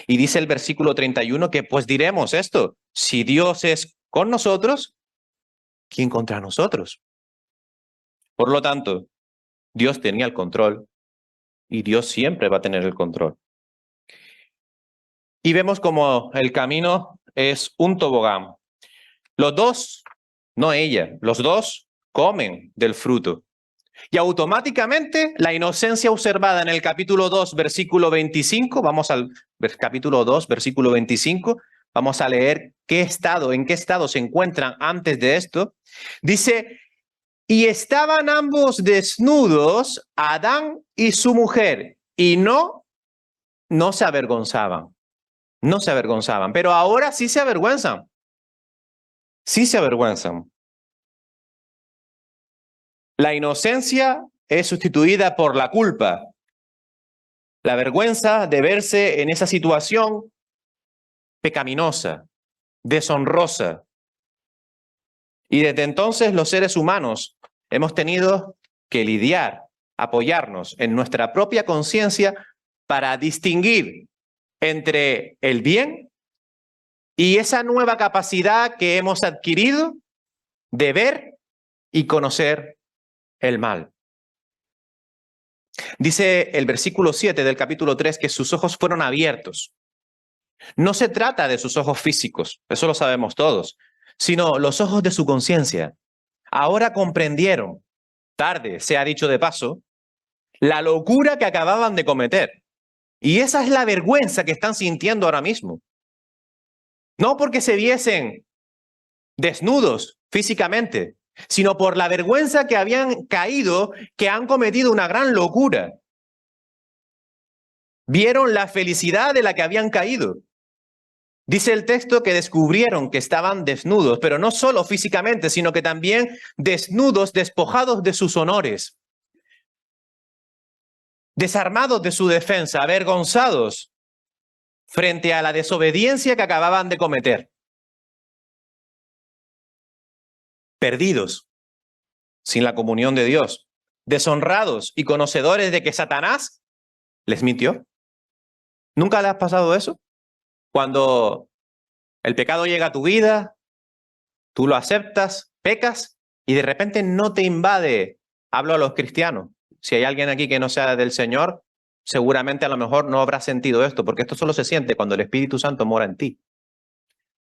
Y dice el versículo 31 que pues diremos esto, si Dios es con nosotros, ¿quién contra nosotros? Por lo tanto, Dios tenía el control y Dios siempre va a tener el control. Y vemos como el camino es un tobogán. Los dos, no ella, los dos comen del fruto. Y automáticamente la inocencia observada en el capítulo 2, versículo 25, vamos al capítulo 2, versículo 25, vamos a leer en qué estado se encuentran antes de esto. Dice, y estaban ambos desnudos, Adán y su mujer, y no se avergonzaban. No se avergonzaban, pero ahora sí se avergüenzan. Sí se avergüenzan. La inocencia es sustituida por la culpa. La vergüenza de verse en esa situación pecaminosa, deshonrosa. Y desde entonces los seres humanos hemos tenido que lidiar apoyarnos en nuestra propia conciencia para distinguir entre el bien y esa nueva capacidad que hemos adquirido de ver y conocer el mal. Dice el versículo 7 del capítulo 3 que sus ojos fueron abiertos. No se trata de sus ojos físicos, eso lo sabemos todos, sino los ojos de su conciencia. Ahora comprendieron, tarde se ha dicho de paso, la locura que acababan de cometer. Y esa es la vergüenza que están sintiendo ahora mismo. No porque se viesen desnudos físicamente, sino por la vergüenza que habían caído, que han cometido una gran locura. Vieron la felicidad de la que habían caído. Dice el texto que descubrieron que estaban desnudos, pero no solo físicamente, sino que también desnudos, despojados de sus honores, desarmados de su defensa, avergonzados frente a la desobediencia que acababan de cometer. Perdidos, sin la comunión de Dios, deshonrados y conocedores de que Satanás les mintió. ¿Nunca le has pasado eso? Cuando el pecado llega a tu vida, tú lo aceptas, pecas y de repente no te invade. Hablo a los cristianos. Si hay alguien aquí que no sea del Señor, seguramente a lo mejor no habrá sentido esto, porque esto solo se siente cuando el Espíritu Santo mora en ti.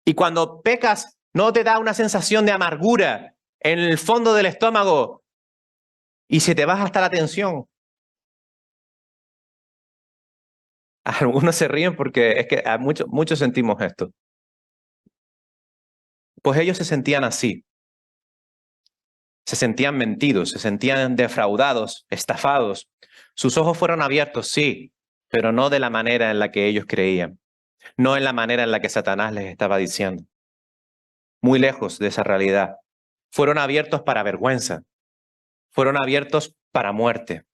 Y cuando pecas, no te da una sensación de amargura en el fondo del estómago y se te baja hasta la tensión. Algunos se ríen porque es que muchos sentimos esto. Pues ellos se sentían así. Se sentían mentidos, se sentían defraudados, estafados. Sus ojos fueron abiertos, sí, pero no de la manera en la que ellos creían. No en la manera en la que Satanás les estaba diciendo. Muy lejos de esa realidad. Fueron abiertos para vergüenza. Fueron abiertos para muerte.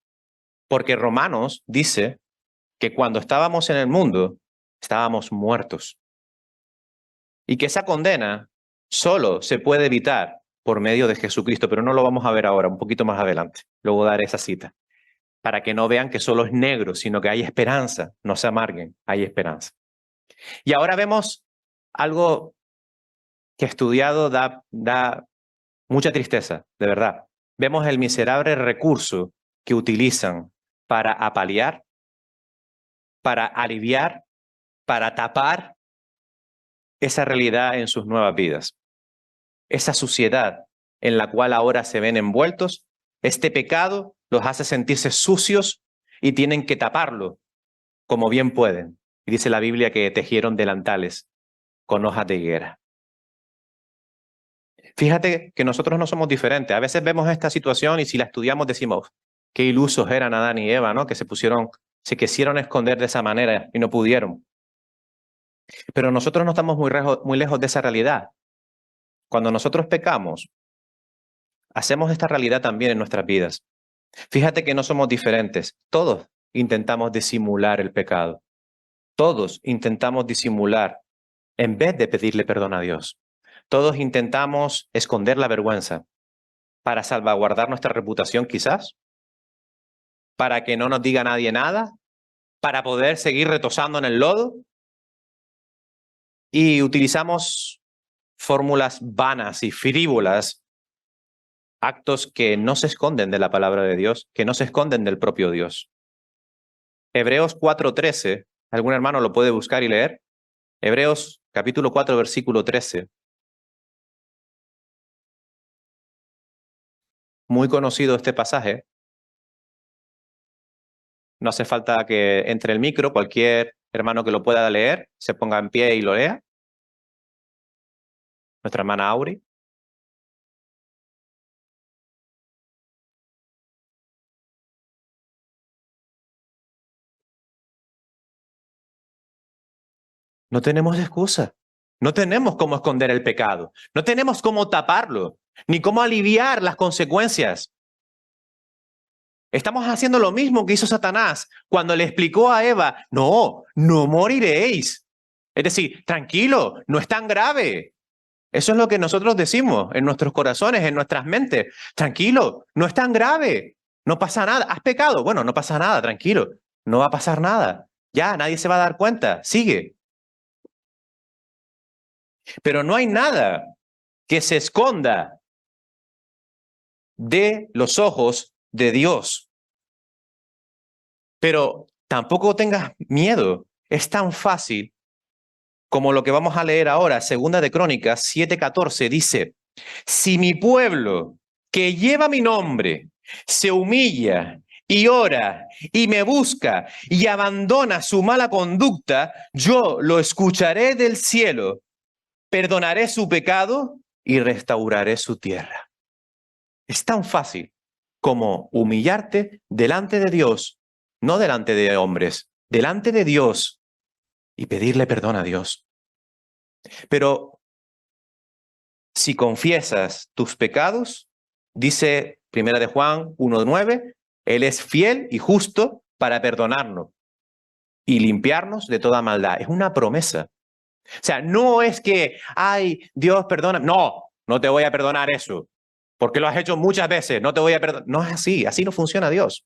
Porque Romanos dice que cuando estábamos en el mundo, estábamos muertos. Y que esa condena solo se puede evitar por medio de Jesucristo, pero no lo vamos a ver ahora, un poquito más adelante. Luego daré esa cita, para que no vean que solo es negro, sino que hay esperanza. No se amarguen, hay esperanza. Y ahora vemos algo que estudiado da mucha tristeza, de verdad. Vemos el miserable recurso que utilizan para apalear, para aliviar, para tapar esa realidad en sus nuevas vidas. Esa suciedad en la cual ahora se ven envueltos, este pecado los hace sentirse sucios y tienen que taparlo como bien pueden. Y dice la Biblia que tejieron delantales con hojas de higuera. Fíjate que nosotros no somos diferentes. A veces vemos esta situación y si la estudiamos decimos, qué ilusos eran Adán y Eva, ¿no? Que se quisieron esconder de esa manera y no pudieron. Pero nosotros no estamos muy lejos de esa realidad. Cuando nosotros pecamos, hacemos esta realidad también en nuestras vidas. Fíjate que no somos diferentes. Todos intentamos disimular el pecado. Todos intentamos disimular en vez de pedirle perdón a Dios. Todos intentamos esconder la vergüenza para salvaguardar nuestra reputación quizás, para que no nos diga nadie nada, para poder seguir retosando en el lodo. Y utilizamos fórmulas vanas y frívolas, actos que no se esconden de la palabra de Dios, que no se esconden del propio Dios. Hebreos 4:13, ¿algún hermano lo puede buscar y leer? Hebreos capítulo 4, versículo 13. Muy conocido este pasaje. No hace falta que entre el micro, cualquier hermano que lo pueda leer, se ponga en pie y lo lea. Nuestra hermana Auri. No tenemos excusa. No tenemos cómo esconder el pecado. No tenemos cómo taparlo, ni cómo aliviar las consecuencias. Estamos haciendo lo mismo que hizo Satanás cuando le explicó a Eva, no moriréis. Es decir, tranquilo, no es tan grave. Eso es lo que nosotros decimos en nuestros corazones, en nuestras mentes. Tranquilo, no es tan grave. No pasa nada. ¿Has pecado? Bueno, no pasa nada, tranquilo. No va a pasar nada. Ya, nadie se va a dar cuenta. Sigue. Pero no hay nada que se esconda de los ojos de Dios. Pero tampoco tengas miedo. Es tan fácil como lo que vamos a leer ahora. Segunda de Crónicas 7:14 dice, si mi pueblo que lleva mi nombre se humilla y ora y me busca y abandona su mala conducta, yo lo escucharé del cielo, perdonaré su pecado y restauraré su tierra. Es tan fácil como humillarte delante de Dios, no delante de hombres, delante de Dios y pedirle perdón a Dios. Pero si confiesas tus pecados, dice 1 de Juan 1:9, Él es fiel y justo para perdonarnos y limpiarnos de toda maldad. Es una promesa. O sea, no es que, ay, Dios perdona. No, no te voy a perdonar eso, porque lo has hecho muchas veces, no te voy a perdonar. No es así no funciona Dios.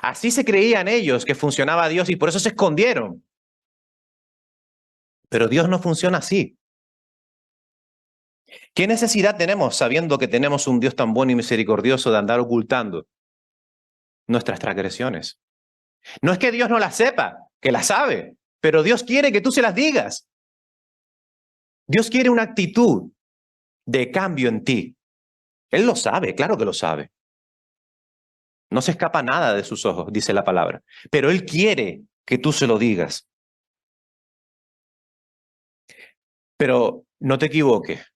Así se creían ellos que funcionaba Dios y por eso se escondieron. Pero Dios no funciona así. ¿Qué necesidad tenemos, sabiendo que tenemos un Dios tan bueno y misericordioso, de andar ocultando nuestras transgresiones? No es que Dios no las sepa, que las sabe, pero Dios quiere que tú se las digas. Dios quiere una actitud de cambio en ti. Él lo sabe, claro que lo sabe. No se escapa nada de sus ojos, dice la palabra. Pero Él quiere que tú se lo digas. Pero no te equivoques,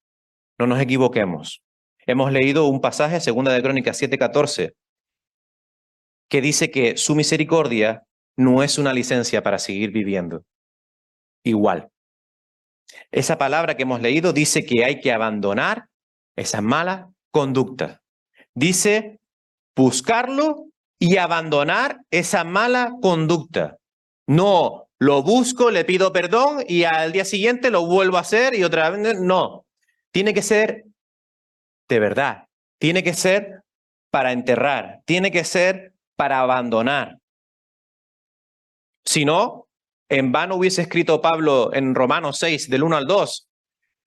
no nos equivoquemos. Hemos leído un pasaje, Segunda de Crónicas 7:14, que dice que su misericordia no es una licencia para seguir viviendo igual. Esa palabra que hemos leído dice que hay que abandonar esa mala conducta. Dice buscarlo y abandonar esa mala conducta. No, lo busco, le pido perdón y al día siguiente lo vuelvo a hacer y otra vez. No, tiene que ser de verdad. Tiene que ser para enterrar. Tiene que ser para abandonar. Si no, en vano hubiese escrito Pablo en Romanos 6, del 1 al 2.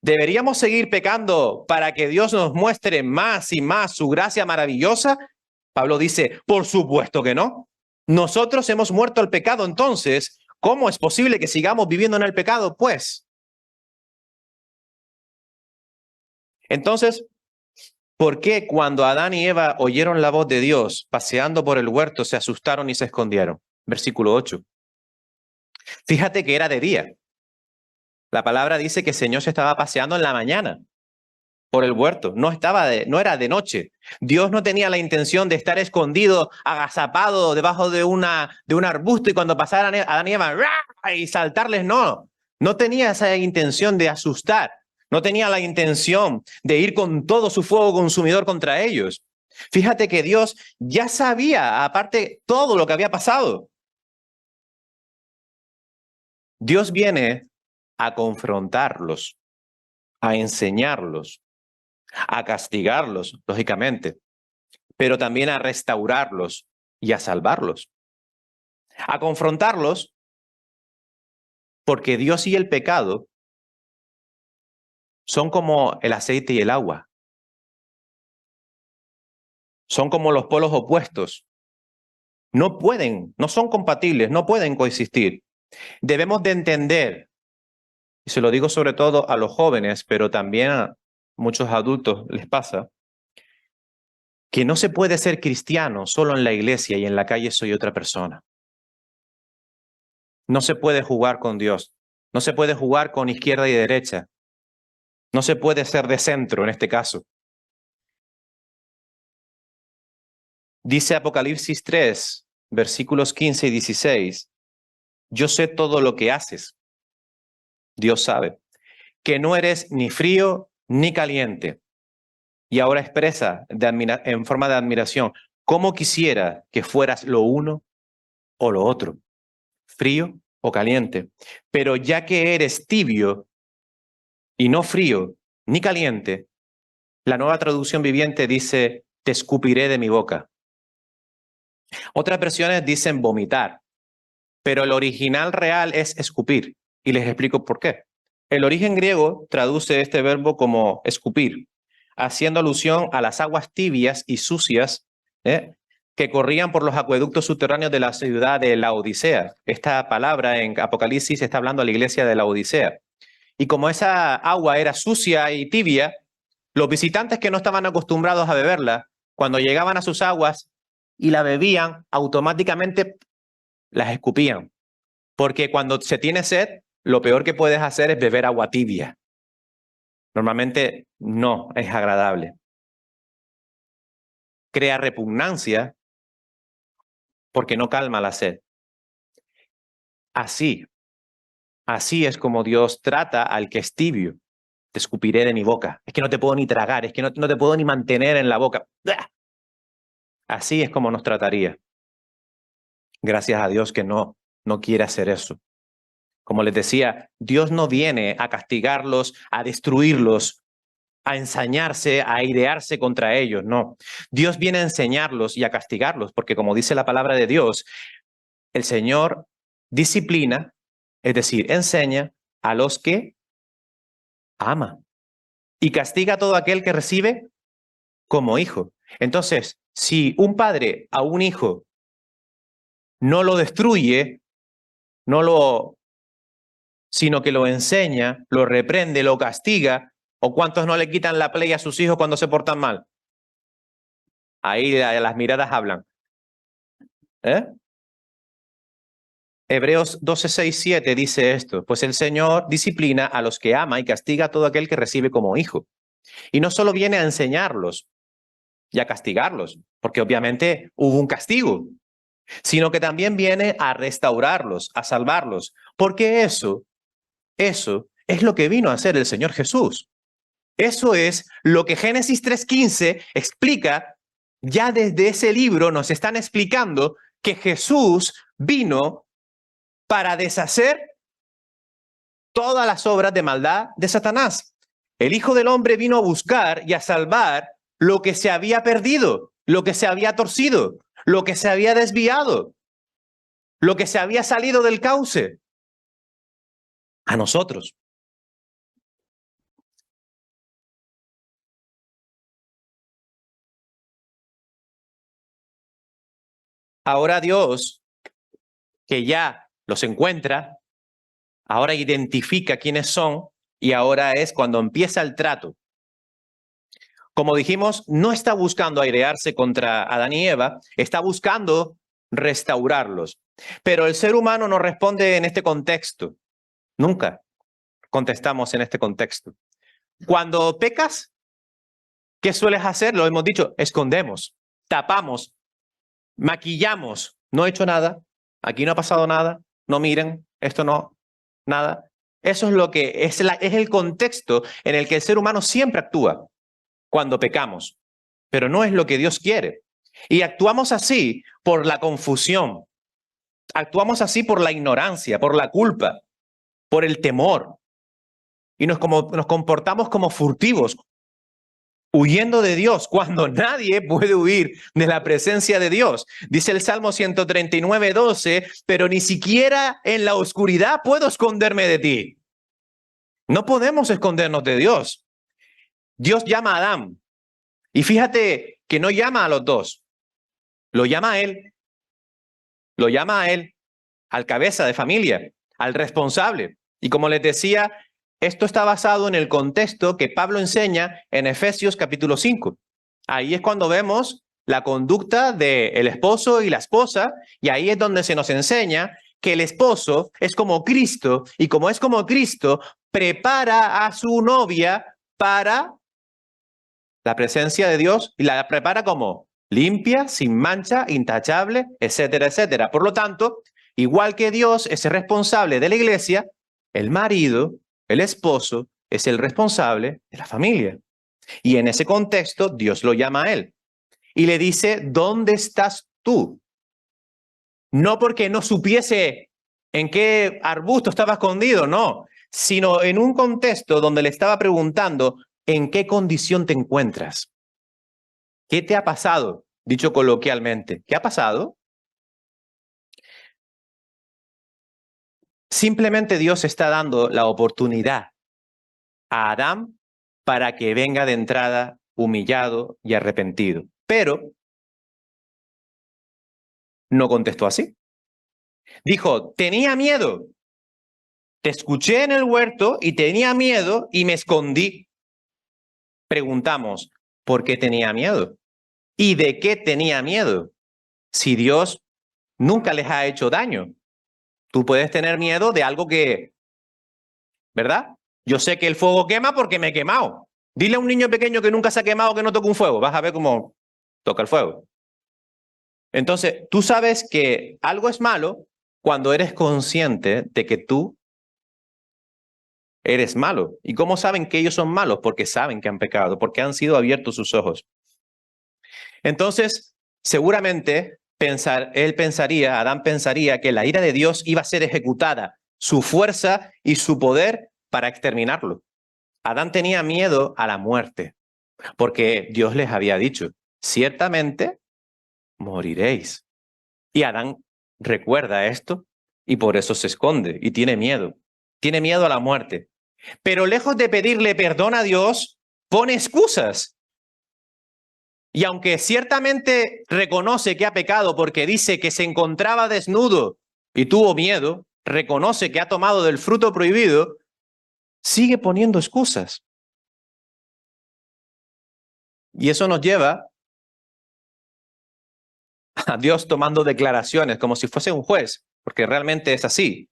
¿Deberíamos seguir pecando para que Dios nos muestre más y más su gracia maravillosa? Pablo dice, por supuesto que no. Nosotros hemos muerto al pecado, entonces, ¿cómo es posible que sigamos viviendo en el pecado? Pues, entonces, ¿por qué cuando Adán y Eva oyeron la voz de Dios paseando por el huerto se asustaron y se escondieron? Versículo 8. Fíjate que era de día. La palabra dice que el Señor se estaba paseando en la mañana por el huerto, no era de noche. Dios no tenía la intención de estar escondido, agazapado debajo de un arbusto y cuando pasaran Adán y Eva ¡ra! Y saltarles, no. No tenía esa intención de asustar, no tenía la intención de ir con todo su fuego consumidor contra ellos. Fíjate que Dios ya sabía, aparte, todo lo que había pasado. Dios viene a confrontarlos, a enseñarlos, a castigarlos, lógicamente, pero también a restaurarlos y a salvarlos. A confrontarlos porque Dios y el pecado son como el aceite y el agua. Son como los polos opuestos. No son compatibles, no pueden coexistir. Debemos de entender, y se lo digo sobre todo a los jóvenes, pero también a muchos adultos les pasa, que no se puede ser cristiano solo en la iglesia y en la calle soy otra persona. No se puede jugar con Dios. No se puede jugar con izquierda y derecha. No se puede ser de centro en este caso. Dice Apocalipsis 3, versículos 15 y 16. Yo sé todo lo que haces. Dios sabe que no eres ni frío ni caliente. Y ahora expresa en forma de admiración, cómo quisiera que fueras lo uno o lo otro, frío o caliente. Pero ya que eres tibio y no frío ni caliente, la Nueva Traducción Viviente dice, te escupiré de mi boca. Otras versiones dicen vomitar, pero el original real es escupir. Y les explico por qué. El origen griego traduce este verbo como escupir, haciendo alusión a las aguas tibias y sucias que corrían por los acueductos subterráneos de la ciudad de Laodicea. Esta palabra en Apocalipsis está hablando a la iglesia de Laodicea. Y como esa agua era sucia y tibia, los visitantes que no estaban acostumbrados a beberla, cuando llegaban a sus aguas y la bebían, automáticamente las escupían. Porque cuando se tiene sed, lo peor que puedes hacer es beber agua tibia. Normalmente no es agradable. Crea repugnancia porque no calma la sed. Así es como Dios trata al que es tibio. Te escupiré de mi boca. Es que no te puedo ni tragar, es que no te puedo ni mantener en la boca. Así es como nos trataría. Gracias a Dios que no quiere hacer eso. Como les decía, Dios no viene a castigarlos, a destruirlos, a ensañarse, a airearse contra ellos, no. Dios viene a enseñarlos y a castigarlos, porque como dice la palabra de Dios, el Señor disciplina, es decir, enseña a los que ama y castiga a todo aquel que recibe como hijo. Entonces, si un padre a un hijo no lo destruye, sino que lo enseña, lo reprende, lo castiga, ¿o cuántos no le quitan la play a sus hijos cuando se portan mal? Ahí las miradas hablan. Hebreos 12, 6, 7 dice esto: pues el Señor disciplina a los que ama y castiga a todo aquel que recibe como hijo. Y no solo viene a enseñarlos y a castigarlos, porque obviamente hubo un castigo, sino que también viene a restaurarlos, a salvarlos, porque eso es lo que vino a hacer el Señor Jesús. Eso es lo que Génesis 3:15 explica. Ya desde ese libro nos están explicando que Jesús vino para deshacer todas las obras de maldad de Satanás. El Hijo del Hombre vino a buscar y a salvar lo que se había perdido, lo que se había torcido, lo que se había desviado, lo que se había salido del cauce. A nosotros. Ahora Dios, que ya los encuentra, ahora identifica quiénes son y ahora es cuando empieza el trato. Como dijimos, no está buscando airearse contra Adán y Eva, está buscando restaurarlos. Pero el ser humano no responde en este contexto. Nunca contestamos en este contexto. Cuando pecas, ¿qué sueles hacer? Lo hemos dicho, escondemos, tapamos, maquillamos. No he hecho nada, aquí no ha pasado nada, no miren, esto no, nada. Eso es lo que es el contexto en el que el ser humano siempre actúa cuando pecamos, pero no es lo que Dios quiere. Y actuamos así por la confusión, actuamos así por la ignorancia, por la culpa, por el temor. Y nos comportamos como furtivos, huyendo de Dios, cuando nadie puede huir de la presencia de Dios. Dice el Salmo 139, 12, pero ni siquiera en la oscuridad puedo esconderme de ti. No podemos escondernos de Dios. Dios llama a Adán. Y fíjate que no llama a los dos. Lo llama a él. Lo llama a él, al cabeza de familia, al responsable. Y como les decía, esto está basado en el contexto que Pablo enseña en Efesios capítulo 5. Ahí es cuando vemos la conducta del esposo y la esposa, y ahí es donde se nos enseña que el esposo es como Cristo, y como es como Cristo, prepara a su novia para la presencia de Dios y la prepara como limpia, sin mancha, intachable, etcétera, etcétera. Por lo tanto, igual que Dios es el responsable de la iglesia, el marido, el esposo, es el responsable de la familia. Y en ese contexto, Dios lo llama a él y le dice, ¿dónde estás tú? No porque no supiese en qué arbusto estaba escondido, no, sino en un contexto donde le estaba preguntando, ¿en qué condición te encuentras? ¿Qué te ha pasado? Dicho coloquialmente, ¿qué ha pasado? Simplemente Dios está dando la oportunidad a Adán para que venga de entrada humillado y arrepentido. Pero no contestó así. Dijo, tenía miedo. Te escuché en el huerto y tenía miedo y me escondí. Preguntamos, ¿por qué tenía miedo? ¿Y de qué tenía miedo? Si Dios nunca les ha hecho daño. Tú puedes tener miedo de algo que, ¿verdad? Yo sé que el fuego quema porque me he quemado. Dile a un niño pequeño que nunca se ha quemado que no toque un fuego. Vas a ver cómo toca el fuego. Entonces, tú sabes que algo es malo cuando eres consciente de que tú eres malo. ¿Y cómo saben que ellos son malos? Porque saben que han pecado, porque han sido abiertos sus ojos. Entonces, seguramente Adán pensaría que la ira de Dios iba a ser ejecutada, su fuerza y su poder para exterminarlo. Adán tenía miedo a la muerte, porque Dios les había dicho, ciertamente moriréis. Y Adán recuerda esto y por eso se esconde y tiene miedo a la muerte. Pero lejos de pedirle perdón a Dios, pone excusas. Y aunque ciertamente reconoce que ha pecado porque dice que se encontraba desnudo y tuvo miedo, reconoce que ha tomado del fruto prohibido, sigue poniendo excusas. Y eso nos lleva a Dios tomando declaraciones como si fuese un juez, porque realmente es así.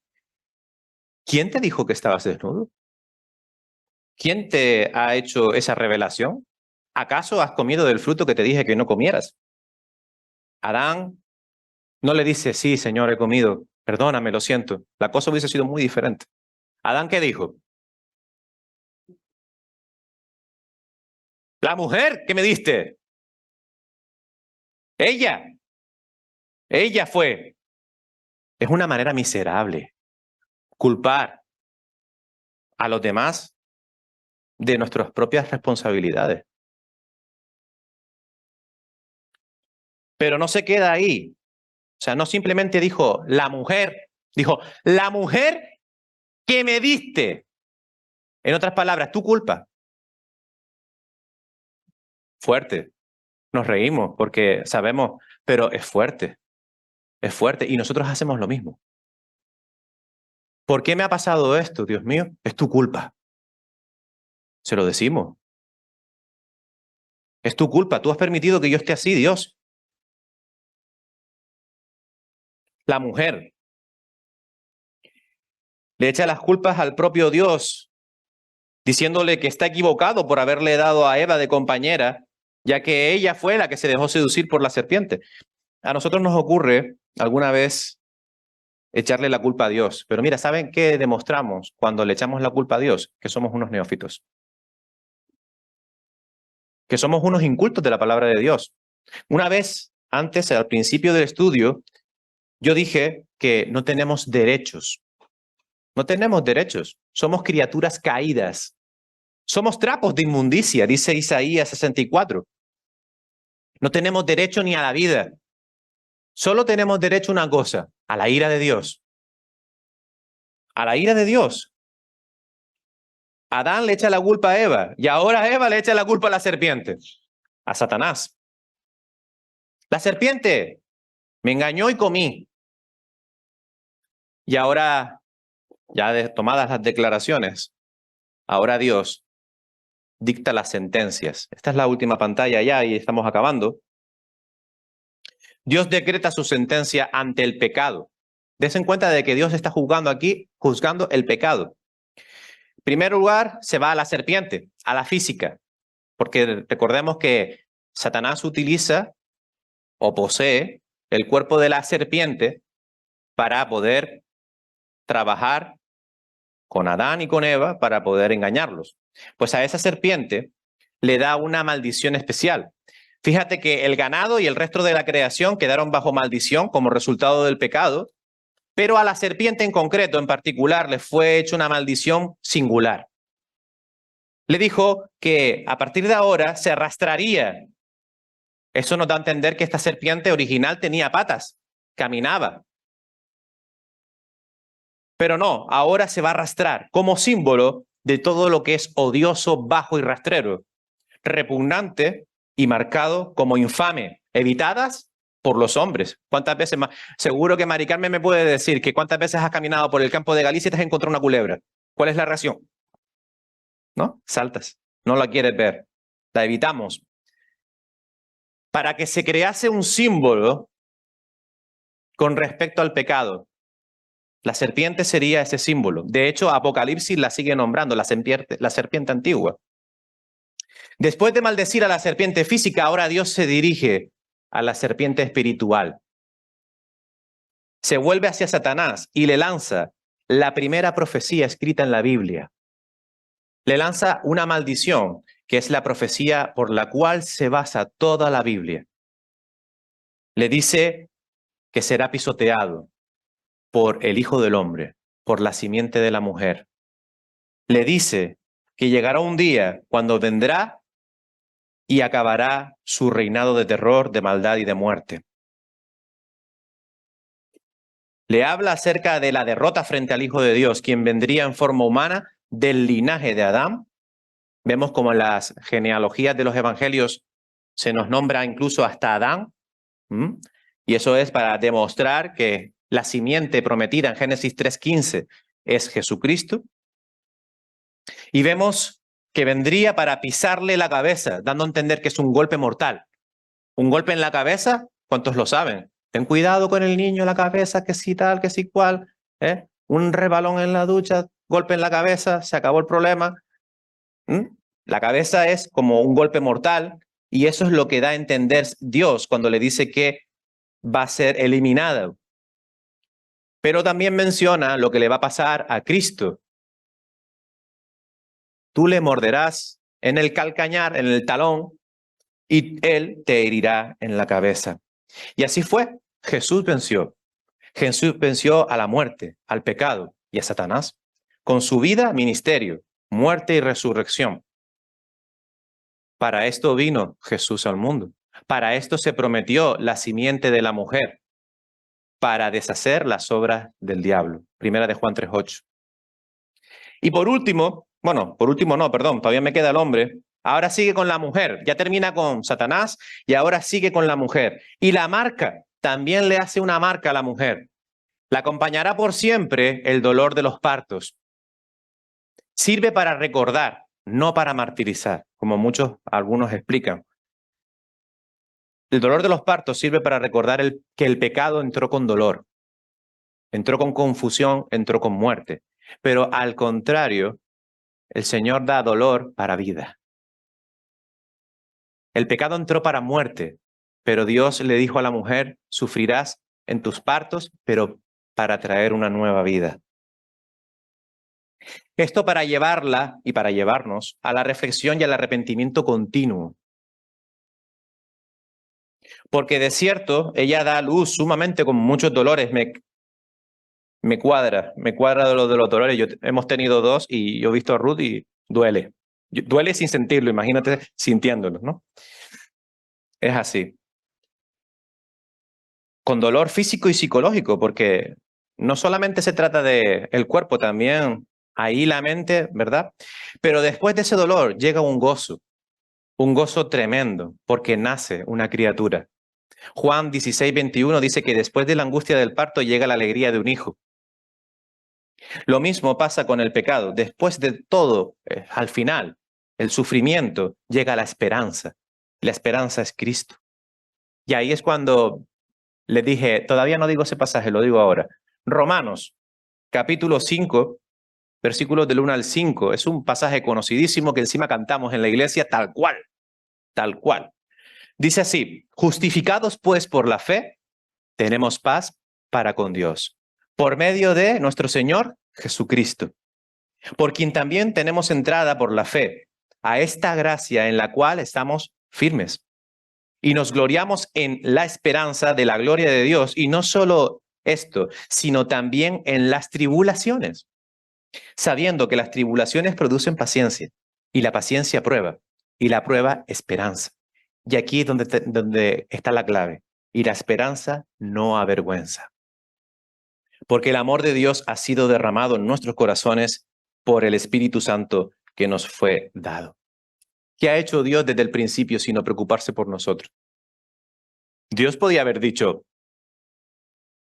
¿Quién te dijo que estabas desnudo? ¿Quién te ha hecho esa revelación? ¿Acaso has comido del fruto que te dije que no comieras? Adán no le dice, sí, Señor, he comido, perdóname, lo siento. La cosa hubiese sido muy diferente. Adán, ¿qué dijo? La mujer que me diste. Ella fue. Es una manera miserable culpar a los demás de nuestras propias responsabilidades. Pero no se queda ahí. O sea, no simplemente dijo la mujer que me diste. En otras palabras, tu culpa. Fuerte. Nos reímos porque sabemos, pero es fuerte. Es fuerte. Y nosotros hacemos lo mismo. ¿Por qué me ha pasado esto, Dios mío? Es tu culpa. Se lo decimos. Es tu culpa. Tú has permitido que yo esté así, Dios. La mujer le echa las culpas al propio Dios, diciéndole que está equivocado por haberle dado a Eva de compañera, ya que ella fue la que se dejó seducir por la serpiente. A nosotros nos ocurre alguna vez echarle la culpa a Dios. Pero mira, ¿saben qué demostramos cuando le echamos la culpa a Dios? Que somos unos neófitos. Que somos unos incultos de la palabra de Dios. Una vez, antes, al principio del estudio, yo dije que no tenemos derechos. No tenemos derechos. Somos criaturas caídas. Somos trapos de inmundicia, dice Isaías 64. No tenemos derecho ni a la vida. Solo tenemos derecho a una cosa, a la ira de Dios. A la ira de Dios. Adán le echa la culpa a Eva y ahora Eva le echa la culpa a la serpiente, a Satanás. La serpiente me engañó y comí. Y ahora, ya tomadas las declaraciones, ahora Dios dicta las sentencias. Esta es la última pantalla ya y estamos acabando. Dios decreta su sentencia ante el pecado. Des en cuenta de que Dios está juzgando el pecado. En primer lugar, se va a la serpiente, a la física, porque recordemos que Satanás utiliza o posee el cuerpo de la serpiente para poder trabajar con Adán y con Eva para poder engañarlos. Pues a esa serpiente le da una maldición especial. Fíjate que el ganado y el resto de la creación quedaron bajo maldición como resultado del pecado, pero a la serpiente en concreto, en particular, le fue hecha una maldición singular. Le dijo que a partir de ahora se arrastraría. Eso nos da a entender que esta serpiente original tenía patas, caminaba. Pero no, ahora se va a arrastrar como símbolo de todo lo que es odioso, bajo y rastrero, repugnante y marcado como infame, evitadas por los hombres. ¿Cuántas veces más? Seguro que Mari Carmen me puede decir que cuántas veces has caminado por el campo de Galicia y te has encontrado una culebra. ¿Cuál es la reacción? ¿No? Saltas. No la quieres ver. La evitamos. Para que se crease un símbolo con respecto al pecado. La serpiente sería ese símbolo. De hecho, Apocalipsis la sigue nombrando, la serpiente antigua. Después de maldecir a la serpiente física, ahora Dios se dirige a la serpiente espiritual. Se vuelve hacia Satanás y le lanza la primera profecía escrita en la Biblia. Le lanza una maldición, que es la profecía por la cual se basa toda la Biblia. Le dice que será pisoteado por el Hijo del Hombre, por la simiente de la mujer. Le dice que llegará un día cuando vendrá y acabará su reinado de terror, de maldad y de muerte. Le habla acerca de la derrota frente al Hijo de Dios, quien vendría en forma humana del linaje de Adán. Vemos como en las genealogías de los evangelios se nos nombra incluso hasta Adán. Y eso es para demostrar que la simiente prometida en Génesis 3:15 es Jesucristo. Y vemos que vendría para pisarle la cabeza, dando a entender que es un golpe mortal. Un golpe en la cabeza, ¿cuántos lo saben? Ten cuidado con el niño en la cabeza, que si tal, que si cual. Un rebalón en la ducha, golpe en la cabeza, se acabó el problema. La cabeza es como un golpe mortal y eso es lo que da a entender Dios cuando le dice que va a ser eliminado. Pero también menciona lo que le va a pasar a Cristo. Tú le morderás en el calcañar, en el talón, y él te herirá en la cabeza. Y así fue. Jesús venció. Jesús venció a la muerte, al pecado y a Satanás, con su vida, ministerio, muerte y resurrección. Para esto vino Jesús al mundo. Para esto se prometió la simiente de la mujer, para deshacer las obras del diablo. Primera de Juan 3:8. Y por último, todavía me queda el hombre. Ahora sigue con la mujer. Ya termina con Satanás y ahora sigue con la mujer. Y la marca, también le hace una marca a la mujer. La acompañará por siempre el dolor de los partos. Sirve para recordar, no para martirizar, como algunos explican. El dolor de los partos sirve para recordar que el pecado entró con dolor, entró con confusión, entró con muerte. Pero al contrario, el Señor da dolor para vida. El pecado entró para muerte, pero Dios le dijo a la mujer, sufrirás en tus partos, pero para traer una nueva vida. Esto para llevarla y para llevarnos a la reflexión y al arrepentimiento continuo. Porque de cierto, ella da a luz sumamente con muchos dolores. Me cuadra de los dolores. Hemos tenido 2 y yo he visto a Ruth y duele. Duele sin sentirlo, imagínate sintiéndolo, ¿no? Es así. Con dolor físico y psicológico, porque no solamente se trata del cuerpo, también ahí la mente, ¿verdad? Pero después de ese dolor llega un gozo tremendo, porque nace una criatura. Juan 16:21 dice que después de la angustia del parto llega la alegría de un hijo. Lo mismo pasa con el pecado. Después de todo, al final, el sufrimiento, llega la esperanza. La esperanza es Cristo. Y ahí es cuando le dije, todavía no digo ese pasaje, lo digo ahora. Romanos, capítulo 5, versículos del 1 al 5. Es un pasaje conocidísimo que encima cantamos en la iglesia tal cual. Tal cual. Dice así, justificados pues por la fe, tenemos paz para con Dios, por medio de nuestro Señor Jesucristo, por quien también tenemos entrada por la fe a esta gracia en la cual estamos firmes y nos gloriamos en la esperanza de la gloria de Dios. Y no solo esto, sino también en las tribulaciones, sabiendo que las tribulaciones producen paciencia y la paciencia prueba y la prueba esperanza. Y aquí es donde está la clave. Y la esperanza no avergüenza. porque el amor de Dios ha sido derramado en nuestros corazones por el Espíritu Santo que nos fue dado. ¿Qué ha hecho Dios desde el principio sino preocuparse por nosotros? Dios podía haber dicho,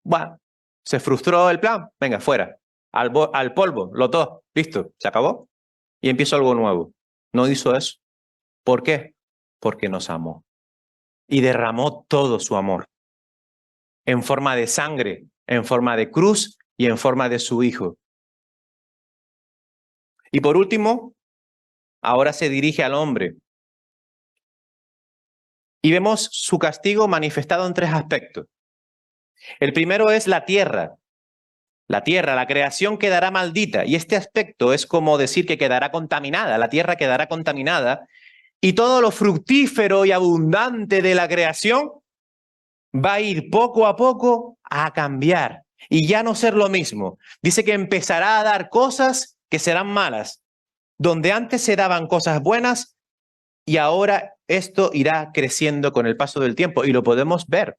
bueno, se frustró el plan, venga, fuera, al polvo, los dos, listo, se acabó y empiezo algo nuevo. No hizo eso. ¿Por qué? Porque nos amó y derramó todo su amor en forma de sangre, en forma de cruz y en forma de su Hijo. Y por último, ahora se dirige al hombre. Y vemos su castigo manifestado en tres aspectos. El primero es la tierra. La tierra, la creación quedará maldita. Y este aspecto es como decir que quedará contaminada. La tierra quedará contaminada. Y todo lo fructífero y abundante de la creación va a ir poco a poco a cambiar y ya no ser lo mismo. Dice que empezará a dar cosas que serán malas. Donde antes se daban cosas buenas y ahora esto irá creciendo con el paso del tiempo y lo podemos ver.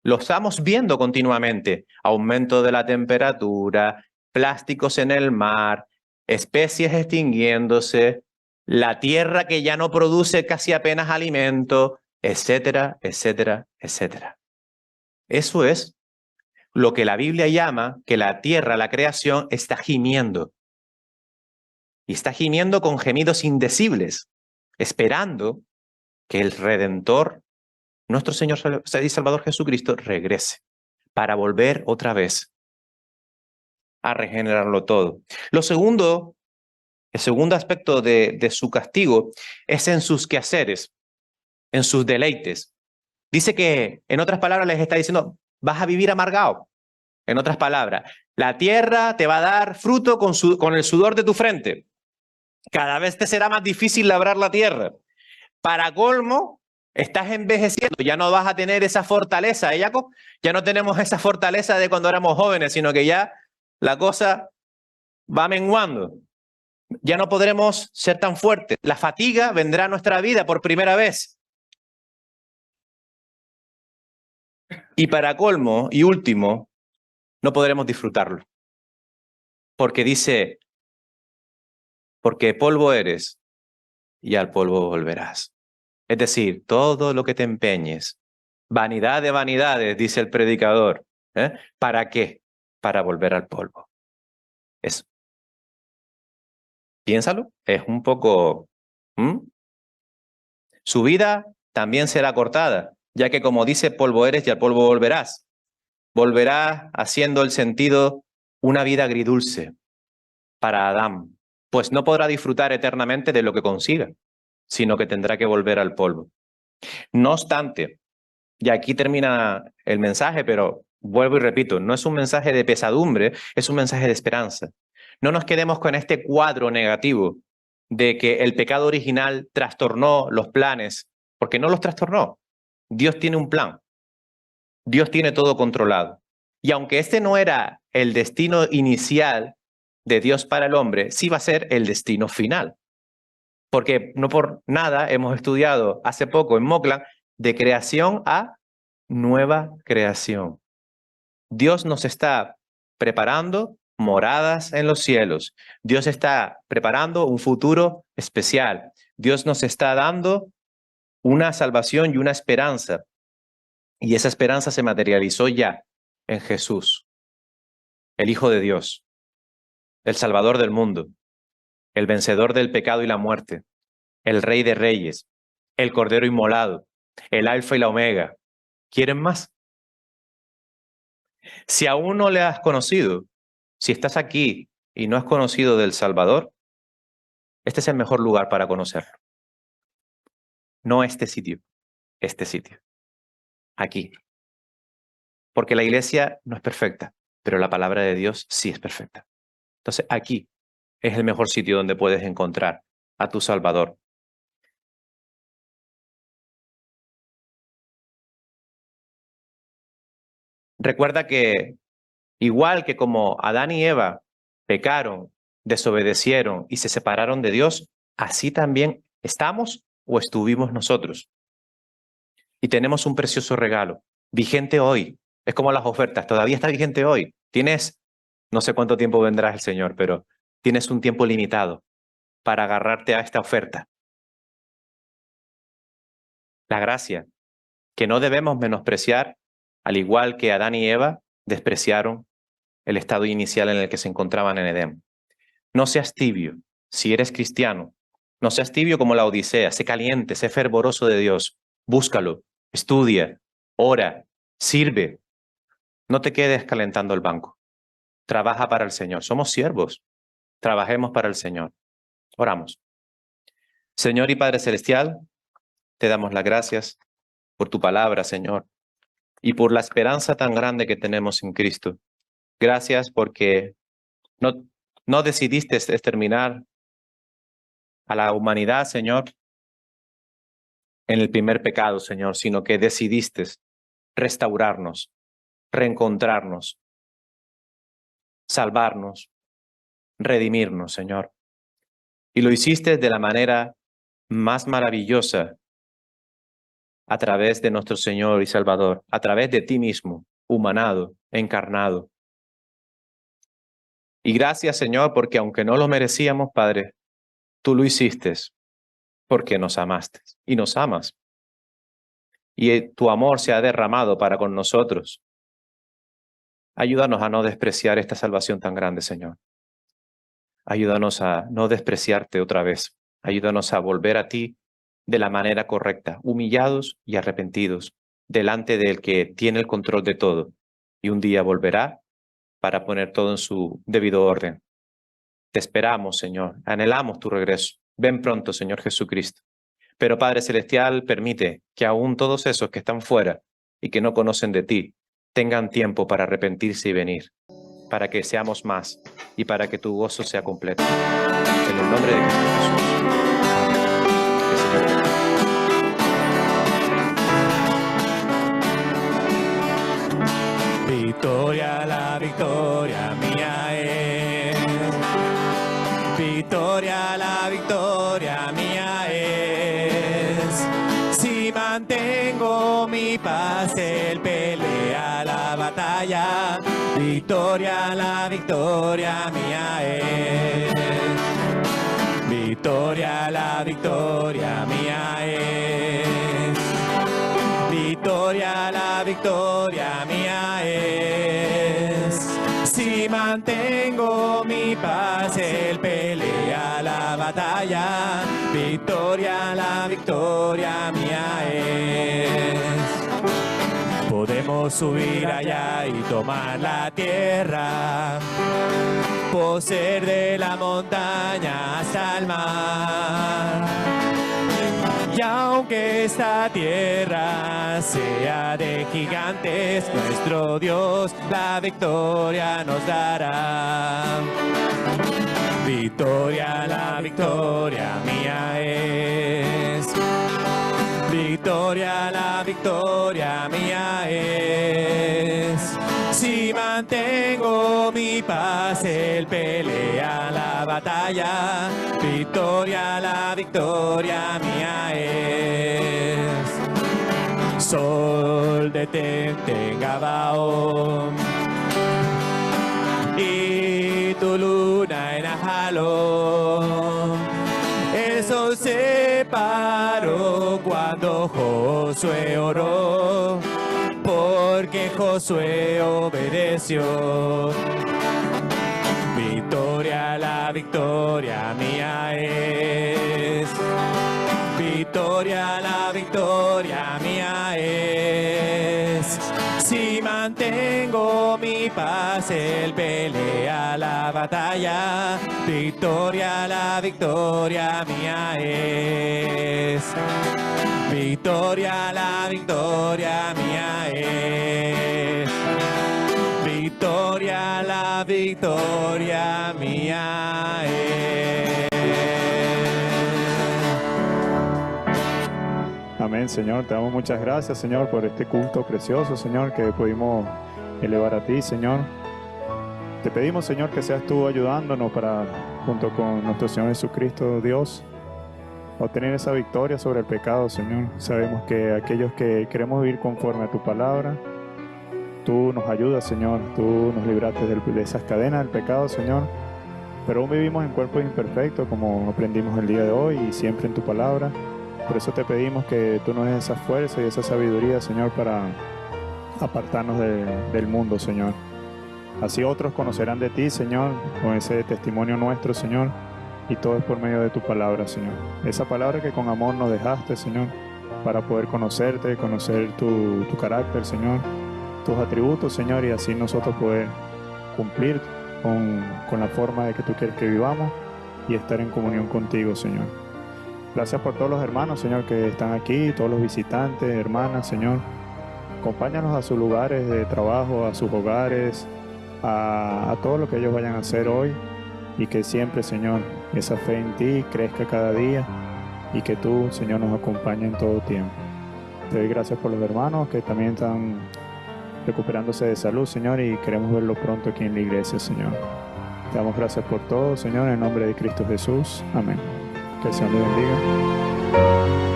Lo estamos viendo continuamente. Aumento de la temperatura, plásticos en el mar, especies extinguiéndose, la tierra que ya no produce casi apenas alimento, etcétera, etcétera, etcétera. Eso es lo que la Biblia llama que la tierra, la creación, está gimiendo. Y está gimiendo con gemidos indecibles, esperando que el Redentor, nuestro Señor y Salvador Jesucristo, regrese para volver otra vez a regenerarlo todo. El segundo aspecto de su castigo es en sus quehaceres, en sus deleites. Dice que, en otras palabras, les está diciendo, vas a vivir amargado. En otras palabras, la tierra te va a dar fruto con el sudor de tu frente. Cada vez te será más difícil labrar la tierra. Para colmo, estás envejeciendo, ya no vas a tener esa fortaleza, Jacob? Ya no tenemos esa fortaleza de cuando éramos jóvenes, sino que ya la cosa va menguando. Ya no podremos ser tan fuertes. La fatiga vendrá a nuestra vida por primera vez. Y para colmo y último, no podremos disfrutarlo. Porque dice, porque polvo eres y al polvo volverás. Es decir, todo lo que te empeñes, vanidad de vanidades, dice el predicador. ¿Para qué? Para volver al polvo. Eso. Piénsalo, es un poco... Su vida también será cortada, ya que como dice, polvo eres y al polvo volverás. Volverá haciendo el sentido una vida agridulce para Adán, pues no podrá disfrutar eternamente de lo que consiga, sino que tendrá que volver al polvo. No obstante, y aquí termina el mensaje, pero vuelvo y repito, no es un mensaje de pesadumbre, es un mensaje de esperanza. No nos quedemos con este cuadro negativo de que el pecado original trastornó los planes, porque no los trastornó. Dios tiene un plan. Dios tiene todo controlado. Y aunque este no era el destino inicial de Dios para el hombre, sí va a ser el destino final. Porque no por nada hemos estudiado hace poco en Moclan de creación a nueva creación. Dios nos está preparando moradas en los cielos. Dios está preparando un futuro especial. Dios nos está dando una salvación y una esperanza. Y esa esperanza se materializó ya en Jesús, el Hijo de Dios, el Salvador del mundo, el vencedor del pecado y la muerte, el Rey de Reyes, el Cordero inmolado, el Alfa y la Omega. ¿Quieren más? Si aún no le has conocido, si estás aquí y no has conocido del Salvador, este es el mejor lugar para conocerlo. No este sitio, este sitio. Aquí. Porque la iglesia no es perfecta, pero la palabra de Dios sí es perfecta. Entonces aquí es el mejor sitio donde puedes encontrar a tu Salvador. Recuerda que igual que como Adán y Eva pecaron, desobedecieron y se separaron de Dios, así también estamos o estuvimos nosotros. Y tenemos un precioso regalo, vigente hoy. Es como las ofertas, todavía está vigente hoy. Tienes, no sé cuánto tiempo vendrá el Señor, pero tienes un tiempo limitado para agarrarte a esta oferta. La gracia, que no debemos menospreciar, al igual que Adán y Eva despreciaron el estado inicial en el que se encontraban en Edén. No seas tibio, si eres cristiano. No seas tibio como la Odisea. Sé caliente, sé fervoroso de Dios. Búscalo, estudia, ora, sirve. No te quedes calentando el banco. Trabaja para el Señor. Somos siervos. Trabajemos para el Señor. Oramos. Señor y Padre Celestial, te damos las gracias por tu palabra, Señor, y por la esperanza tan grande que tenemos en Cristo. Gracias porque no decidiste exterminar a la humanidad, Señor, en el primer pecado, Señor, sino que decidiste restaurarnos, reencontrarnos, salvarnos, redimirnos, Señor. Y lo hiciste de la manera más maravillosa a través de nuestro Señor y Salvador, a través de ti mismo, humanado, encarnado. Y gracias, Señor, porque aunque no lo merecíamos, Padre, tú lo hiciste porque nos amaste y nos amas. Y tu amor se ha derramado para con nosotros. Ayúdanos a no despreciar esta salvación tan grande, Señor. Ayúdanos a no despreciarte otra vez. Ayúdanos a volver a ti de la manera correcta, humillados y arrepentidos, delante del que tiene el control de todo. Y un día volverá para poner todo en su debido orden. Te esperamos, Señor. Anhelamos tu regreso. Ven pronto, Señor Jesucristo. Pero, Padre Celestial, permite que aún todos esos que están fuera y que no conocen de ti, tengan tiempo para arrepentirse y venir, para que seamos más y para que tu gozo sea completo. En el nombre de Cristo Jesús. Victoria, la victoria mía es. Victoria, la victoria mía es. Si mantengo mi paz, Él pelea la batalla. Victoria, la victoria mía es. Victoria, la victoria mía es. Victoria, la victoria mía es. Si mantengo mi paz, Él pelea la batalla. Victoria, la victoria mía es. Podemos subir allá y tomar la tierra, poseer de la montaña hasta el mar. Y aunque esta tierra sea de gigantes, nuestro Dios la victoria nos dará. Victoria, la victoria mía es. Victoria, la victoria mía es. Si mantengo mi paz, Él pelea la batalla. Victoria, la victoria mía es. Sol detente en Gabaón y tu luna en Ajalón. El sol se paró cuando Josué oró, porque Josué obedeció. Victoria, la victoria mía es. Victoria, la victoria mía es. Si mantengo mi paz, Él pelea la batalla. Victoria, la victoria mía es. Victoria, la victoria mía es. Victoria, la victoria mía es. Amén, Señor. Te damos muchas gracias, Señor, por este culto precioso, Señor, que pudimos elevar a ti, Señor. Te pedimos, Señor, que seas tú ayudándonos para, junto con nuestro Señor Jesucristo, Dios, obtener esa victoria sobre el pecado, Señor. Sabemos que aquellos que queremos vivir conforme a tu palabra, tú nos ayudas, Señor. Tú nos libraste de esas cadenas del pecado, Señor. Pero aún vivimos en cuerpos imperfectos, como aprendimos el día de hoy y siempre en tu palabra. Por eso te pedimos que tú nos des esa fuerza y esa sabiduría, Señor, para apartarnos del mundo, Señor. Así otros conocerán de ti, Señor, con ese testimonio nuestro, Señor, y todo es por medio de tu palabra, Señor. Esa palabra que con amor nos dejaste, Señor, para poder conocerte, conocer tu carácter, Señor, tus atributos, Señor, y así nosotros poder cumplir con la forma de que tú quieres que vivamos y estar en comunión contigo, Señor. Gracias por todos los hermanos, Señor, que están aquí, todos los visitantes, hermanas, Señor. Acompáñanos a sus lugares de trabajo, a sus hogares, a todo lo que ellos vayan a hacer hoy, y que siempre, Señor, esa fe en ti crezca cada día y que tú, Señor, nos acompañes en todo tiempo. Te doy gracias por los hermanos que también están recuperándose de salud, Señor, y queremos verlo pronto aquí en la iglesia, Señor. Te damos gracias por todo, Señor, en el nombre de Cristo Jesús. Amén. Que el Señor le bendiga.